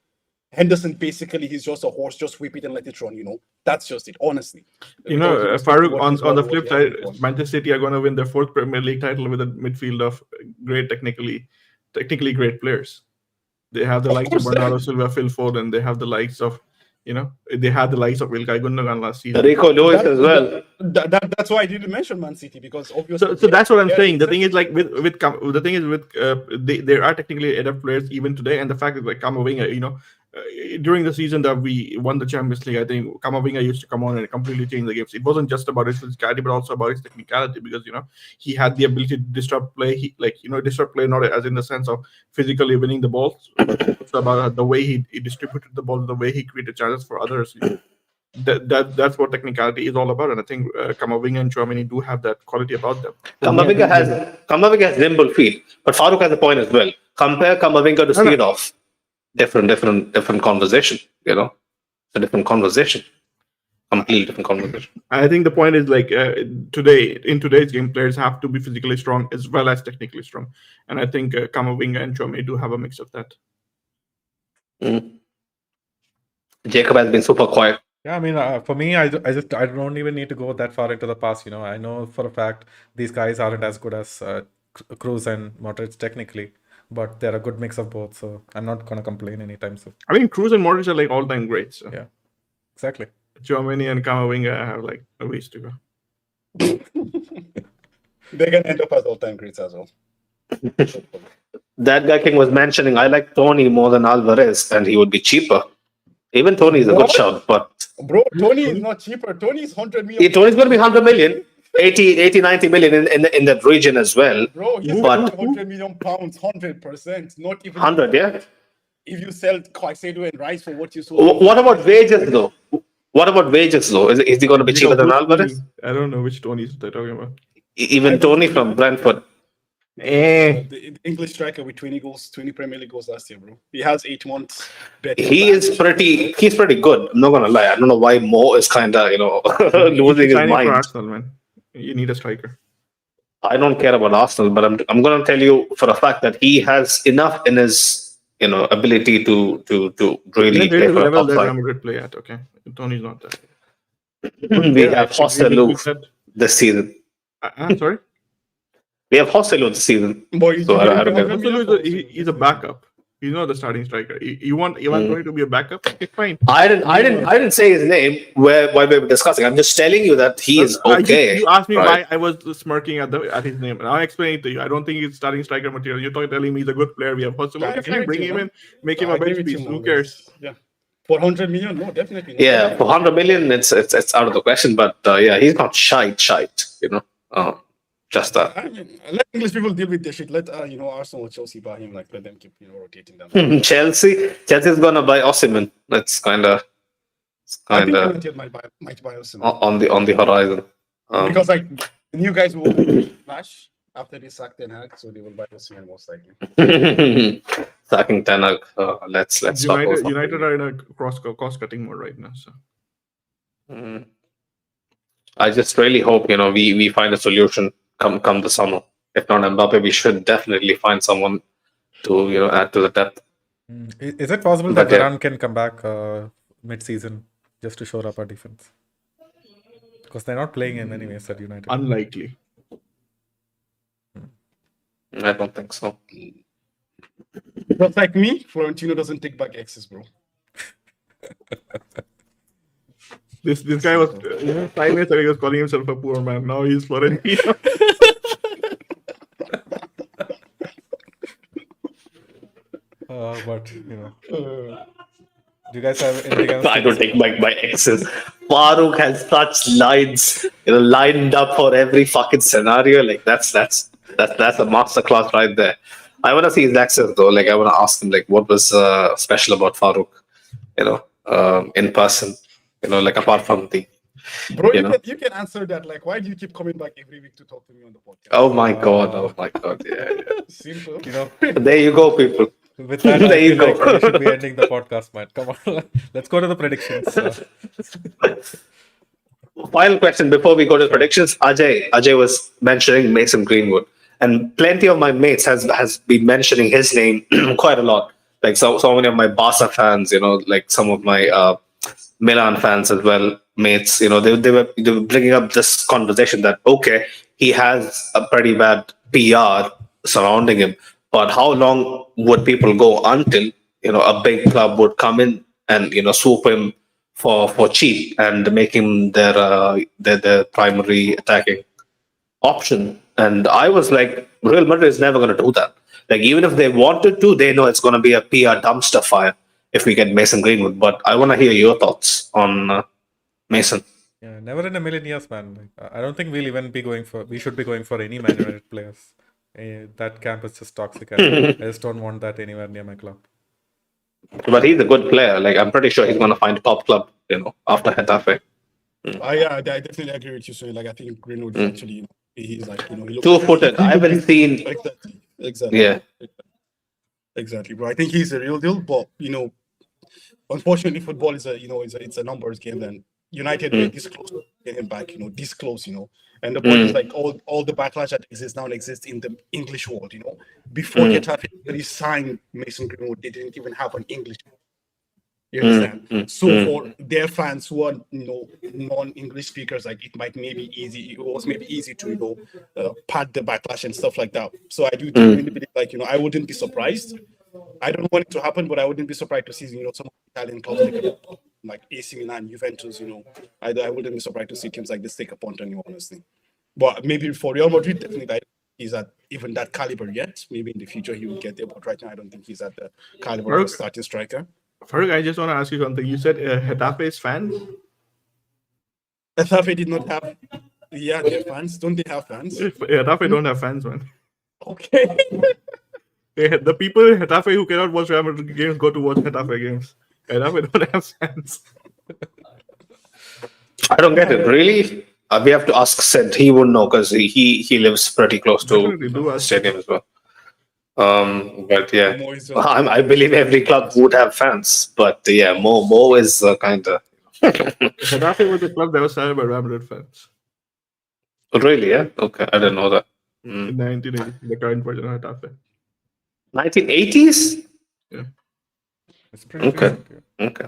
C: Henderson, basically, he's just a horse, just whip it and let it run, That's just it, honestly.
B: Farouk, on the flip side, Manchester City are going to win their 4th Premier League title with a midfield of great, technically great players. They have the likes of Bernardo Silva, Phil Foden, they have the likes of they had the likes of Ilkay Gundogan last season.
A: Rico Lewis as well.
C: That's why I didn't mention Man City because obviously.
B: So that's what I'm saying. The thing is like there are technically adept players even today, and the fact is like Camavinga, during the season that we won the Champions League, I think Camavinga used to come on and completely change the games. It wasn't just about his physicality, but also about his technicality because he had the ability to disrupt play. Disrupt play not as in the sense of physically winning the ball, but also about the way he distributed the ball, the way he created chances for others. that's what technicality is all about. And I think Camavinga and Tchouaméni do have that quality about them.
A: Camavinga has nimble feet, but Farouk has a point as well. Compare Camavinga to Seedorf. Different conversation. You know, it's a different conversation. Completely different conversation.
B: I think the point is like in today's game, players have to be physically strong as well as technically strong, and I think Camavinga and Tchouaméni do have a mix of that.
A: Jacob has been super quiet.
D: Yeah, I mean, for me, I don't even need to go that far into the past. You know, I know for a fact these guys aren't as good as Kroos and Modric technically, but they're a good mix of both. So I'm not gonna complain anytime soon.
B: I mean, Kroos and Modric are like all-time greats. So.
D: Yeah, exactly.
B: Tchouaméni and Camavinga have like a ways to go.
C: They're gonna end up as all-time greats as well.
A: That guy King was mentioning, I like Tony more than Alvarez, and he would be cheaper. Even Tony is a good shout, but
C: Bro, Tony is not cheaper. Tony is 100 million.
A: yeah, Tony's going to be 100 million, 80, 90 million in that region as well.
C: Bro, he's
A: But-
C: 100 million pounds, 100%. Not even
A: 100, yeah.
C: if you sell Caicedo and Rice for what you sold.
A: What about wages though? What about wages though? Is he going to be cheaper than Alvarez?
B: I don't know which Tonys they're talking about.
A: Even Tony from Brentford.
C: The English striker with 20 goals, 20 Premier League goals last year, bro. He has 8 months.
A: He's pretty good. I'm not gonna lie. I don't know why Mo is kind of losing his
B: Signing for
A: mind.
B: Arsenal, man. You need a striker.
A: I don't care about Arsenal, but I'm gonna tell you for a fact that he has enough in his ability to really
B: There's
A: play
B: a
A: for
B: level
A: a
B: that
A: top
B: I'm good play at. Okay, Tony's not that.
A: side. We have Hostelou this season.
B: Sorry.
A: We have Hostelou this season.
C: Boy,
A: So I don't get it.
B: He's a backup. He's not the starting striker. You want Tony to be a backup? Okay, fine.
A: I didn't say his name while we were discussing. I'm just telling you that he is okay.
B: You asked me
A: right?
B: why I was smirking at his name, and I'm explaining to you. I don't think he's starting striker material. You're telling me he's a good player. We have Hostel.
C: I
B: Okay,
C: agree
B: fine,
C: with
B: bring
C: you,
B: him
C: man.
B: in, make him
C: I
B: a bench
C: agree with
B: piece.
C: you,
B: Who
C: man.
B: cares?
C: Yeah. For 100 million? No, definitely not.
A: Yeah, for 100 million, it's out of the question. But yeah, he's not shite. Just that.
C: I mean, let English people deal with their shit. Let Arsenal or Chelsea buy him. Like, let them keep rotating them.
A: Chelsea's gonna buy Osimhen. That's kind of
C: I think United might buy Osimhen.
A: on the horizon.
C: Because like the new guys will flash after they sack Ten Hag, so they will buy Osimhen most likely.
A: Sacking Ten Hag. Let's talk about
B: United are in a cost-cutting mode right now. So
A: I just really hope we find a solution come the summer. If not Mbappe, we should definitely find someone to add to the depth.
D: Is it possible
A: But
D: that
A: yeah.
D: Varane can come back mid-season just to shore up our defense? Because they're not playing in anyways at United.
B: unlikely.
A: I don't think so.
C: But like me, Florentino doesn't take back X's, bro.
B: This guy was 5 years ago he was calling himself a poor man. Now he's Florentino.
D: But do you guys have anything else?
A: I don't take my exes. Farouk has such lines, lined up for every fucking scenario. Like that's a masterclass right there. I want to see his accent though. Like I want to ask him like what was special about Farouk, in person. Like apart from the.
C: Bro, you can answer that. Like, why do you keep coming back every week to talk to me on the podcast?
A: Oh my god! Yeah.
C: Simple.
A: There you go, people.
D: With that,
A: There
D: I
A: you
D: feel
A: go.
D: like we should be ending the podcast, man. Come on, let's go to the predictions.
A: Final question before we go to predictions. Ajay was mentioning Mason Greenwood, and plenty of my mates has been mentioning his name quite a lot. Like so many of my Barca fans, like some of my Milan fans as well, mates. They were bringing up this conversation that okay, he has a pretty bad PR surrounding him, but how long would people go until a big club would come in and swoop him for cheap and make him their primary attacking option? And I was like, Real Madrid is never going to do that. Like even if they wanted to, they know it's going to be a PR dumpster fire if we get Mason Greenwood. But I want to hear your thoughts on Mason.
D: Yeah, never in a million years, man. Like, I don't think we'll even be going for. We should be going for any Man United players. That camp is just toxic. I just don't want that anywhere near my club.
A: But he's a good player. Like I'm pretty sure he's going to find a top club, after Getafe.
C: I definitely agree with you. So, like, I think Greenwood is actually, he's like, he looks
A: Two-footed. I haven't seen.
C: exactly.
A: Yeah.
C: Exactly, bro. I think he's a real deal, but unfortunately, football is it's a numbers game. Then United were this close to getting back, this close, and the point is like all the backlash that exists now exists in the English world, Before Getafe really signed Mason Greenwood, they didn't even have an English. You understand? So for their fans who are non-English speakers, like it was maybe easy to pad the backlash and stuff like that. So I do genuinely believe, like, I wouldn't be surprised. I don't want it to happen, but I wouldn't be surprised to see some Italian clubs take a punt, like AC Milan, Juventus. I wouldn't be surprised to see teams like this take a punt on you, honestly. But maybe for Real Madrid, definitely, I don't think he's at even that caliber yet. Maybe in the future he will get there, but right now I don't think he's at the caliber of a starting striker.
B: Farouk, I just want to ask you something. You said Getafe's fans?
C: Getafe did not have. Yeah, their fans. Don't they have fans?
B: Getafe don't have fans, man.
C: Okay.
B: The people in Getafe who cannot watch Real Madrid games go to watch Getafe games. Getafe don't have fans.
A: I don't get it. Really? We have to ask Sid. He would know because he lives pretty close to
B: Definitely do
A: the
B: ask.
A: stadium as well. But yeah,
C: Moise,
A: I believe every club would have fans. But yeah, Mo is kind of
B: Getafe was the club that was started by Real Madrid fans
A: really. Yeah. Okay, I didn't know that.
B: in 1980, the current version of Getafe.
A: 1980s.
D: It's pretty
A: Okay.
D: recent, yeah.
A: Okay.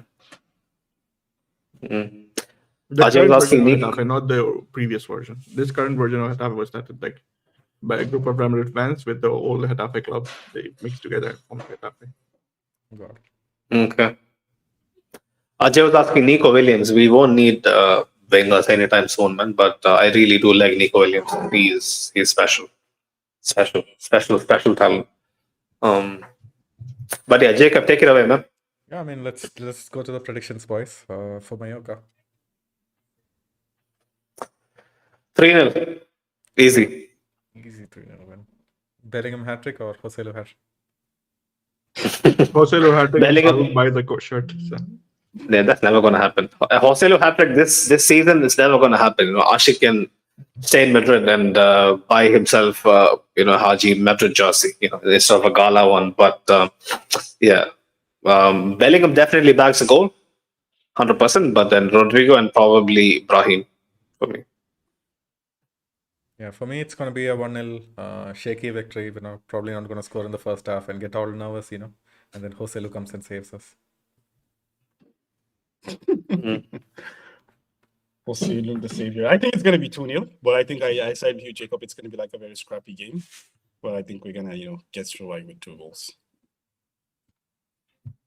A: Mm.
B: The
A: Ajay
B: current
A: was
B: version
A: asking
B: of Getafe, not the previous version. This current version of Getafe was started like by a group of Real Madrid fans with the old Getafe club. They mixed together and formed Getafe.
D: Got it.
A: Okay. Ajay was asking Nico Williams. We won't need wingers anytime soon, man. But I really do like Nico Williams. He's special talent. But yeah, Jacob, take it away, man.
D: Yeah, I mean, let's go to the predictions, boys, for Mallorca.
A: 3-0. Easy.
D: Easy 3-0 win. Bellingham hat-trick or Joselu hat-trick?
B: Joselu had to
A: Bellingham-
B: buy the shirt. So.
A: Yeah, that's never going to happen. Joselu hat-trick this season is never going to happen. Ashik can stay in Madrid and buy himself, Haji Madrid jersey, instead of a gala one. But yeah, Bellingham definitely bags a goal, 100%. But then Rodrigo and probably Brahim for me.
D: Yeah, for me, it's going to be a 1-0 shaky victory. Probably not going to score in the first half and get all nervous, and then Joselu comes and saves us.
C: We'll see. Look, the savior. I think it's gonna be 2-0, but I think I side with you, Jacob. It's gonna be like a very scrappy game, but I think we're gonna get through like with 2 goals.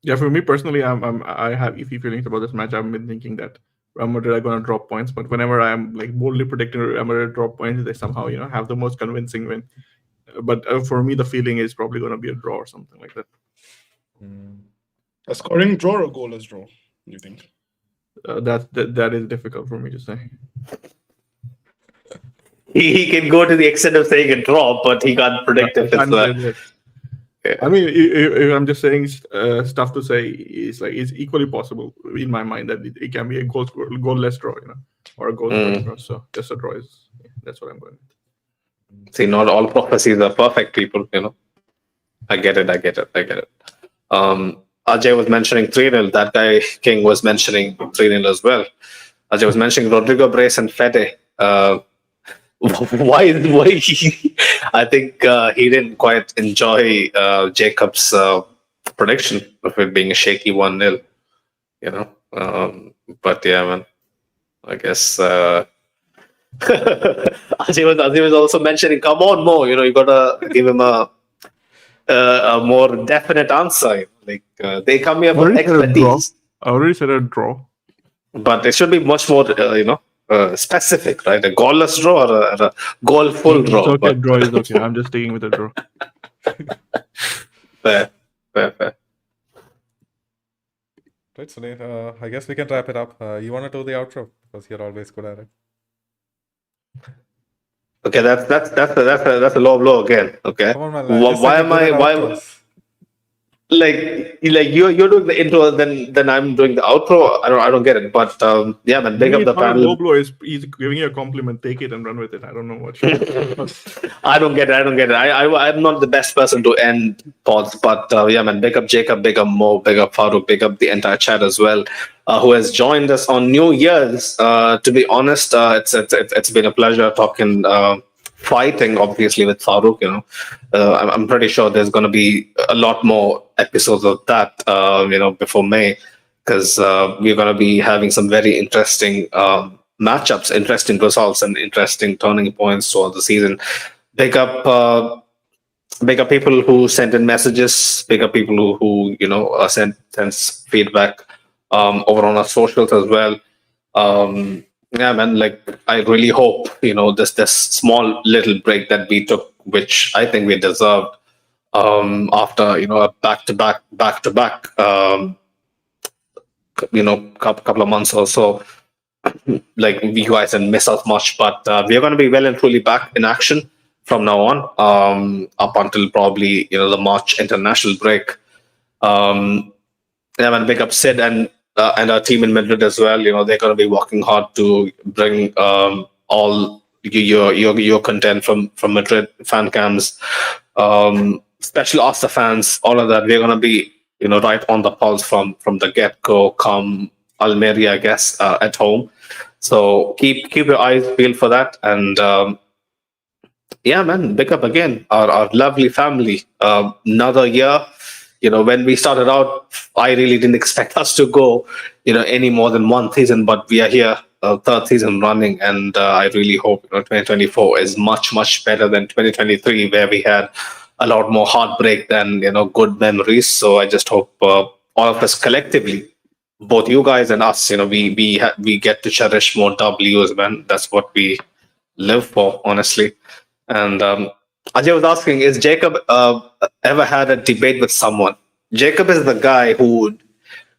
B: Yeah, for me personally, I have iffy feelings about this match. I've been thinking that Real Madrid are going to drop points, but whenever I am like boldly predicting Real Madrid drop points, they somehow have the most convincing win. But for me, the feeling is probably going to be a draw or something like that.
C: A scoring draw or a goalless draw? You think?
B: That is difficult for me to say.
A: He can go to the extent of saying a draw, but he can't predict if it's
B: I mean, if I'm just saying stuff to say, it's equally possible in my mind that it can be a goalless draw, or a goal draw. So just a draw that's what I'm going with.
A: See, not all prophecies are perfect, people. I get it. Ajay was mentioning 3-0. That guy King was mentioning 3-0 as well. Ajay was mentioning Rodrigo, Brace, and Fede. Why? I think he didn't quite enjoy Jacob's prediction of it being a shaky 1-0. But yeah, man. I guess Ajay was also mentioning, come on, Mo. You gotta give him a more definite answer. Like they come here for expertise.
B: I already said a draw.
A: But it should be much more, specific, right? A goalless draw or a goal-full draw.
B: It's okay, draw is okay. I'm just sticking with a draw.
A: Fair.
D: Right, Sunil, I guess we can wrap it up. You want to do the outro because you're always good at it.
A: Okay, that's a low blow again. Okay.
D: Come on, man.
A: Why am I? Why? like you're doing the intro, then I'm doing the outro. I don't get it, but yeah, man, big
B: Maybe
A: up the
B: it's not a low
A: panel.
B: blow. He's giving you a compliment. Take it and run with it. I don't know what.
A: I don't get it. I'm not the best person to end pods, but yeah, man, big up Jacob, big up Mo, big up Farouk, big up the entire chat as well, who has joined us on New Year's. To be honest, it's been a pleasure talking. Fighting obviously with Farouk, I'm pretty sure there's going to be a lot more episodes of that, before May, because we're going to be having some very interesting matchups, interesting results, and interesting turning points throughout the season. Big up, big up people who sent in messages. Big up people who sends feedback over on our socials as well. Yeah, man, like I really hope this small little break that we took, which I think we deserved, after a back to back couple of months or so. Like you guys didn't miss out much, but we're going to be well and truly back in action from now on, up until probably the March international break. Yeah, man, big up Sid and our team in Madrid as well. They're going to be working hard to bring all your content from Madrid fan cams, special Asta fans, all of that. We're going to be right on the pulse from the get go. Come Almeria, I guess, at home. So keep your eyes peeled for that. And yeah, man, big up again our lovely family. Another year. When we started out, I really didn't expect us to go, any more than one season, but we are here, third season running, and I really hope 2024 is much, much better than 2023, where we had a lot more heartbreak than good memories. So I just hope all of us collectively, both you guys and us, we get to cherish more W's, man. That's what we live for, honestly. And Ajay was asking, is Jacob ever had a debate with someone? Jacob is the guy who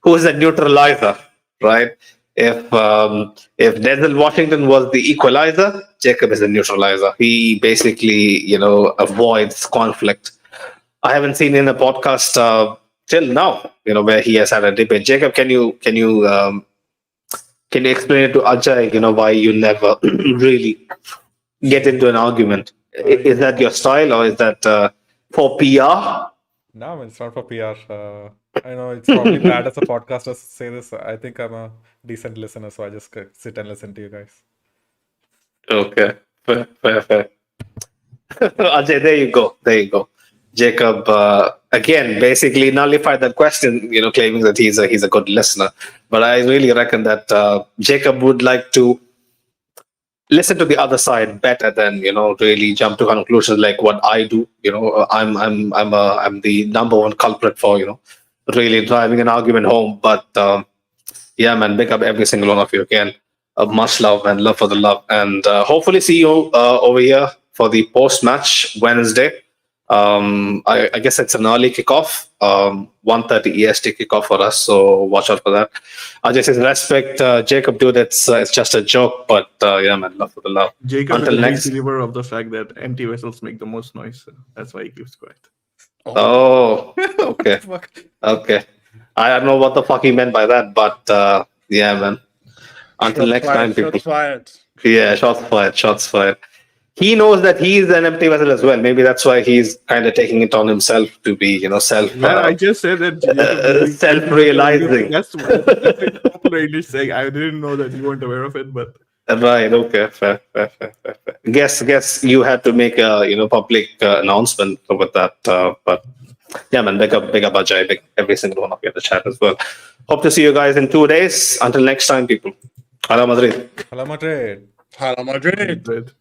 A: is a neutralizer, right? If Denzel Washington was the equalizer, Jacob is a neutralizer. He basically, avoids conflict. I haven't seen in a podcast till now, where he has had a debate. Jacob, can you explain it to Ajay, why you never really get into an argument? Is that your style, or is that for PR?
D: No, it's not for PR. I know it's probably bad as a podcaster to say this. I think I'm a decent listener, so I just sit and listen to you guys.
A: Okay, fair. Ajay, there you go. Jacob again basically nullified that question, claiming that he's a good listener. But I really reckon that Jacob would like to listen to the other side better than really jump to conclusions like what I do. I'm the number one culprit for really driving an argument home. But yeah, man, big up every single one of you again. Much love and love for the love, and hopefully see you over here for the post match Wednesday. I guess it's an early kickoff, 1:30 EST kickoff for us, so watch out for that. Ajay says, respect, Jacob, dude, it's just a joke, but yeah, man, love for the love.
B: Jacob
A: Until
B: is a
A: next.
B: big believer of the fact that empty vessels make the most noise. So that's why he keeps quiet.
A: Oh, okay. Okay. I don't know what the fuck he meant by that, but yeah, man. Until next time, people.
C: Shots fired.
A: Yeah, shots fired. He knows that he's an empty vessel as well. Maybe that's why he's kind of taking it on himself to be, self.
B: Man, I just said that
A: self-realizing.
B: That's what popular English saying. I didn't know that you weren't aware of it, but
A: Right. Okay. Fair. Guess you had to make a public announcement with that. But yeah, man, big up Ajay, big every single one of you in the chat as well. Hope to see you guys in 2 days. Until next time, people. Hala Madrid.
D: Hala Madrid.
C: Hala Madrid.
B: Madrid.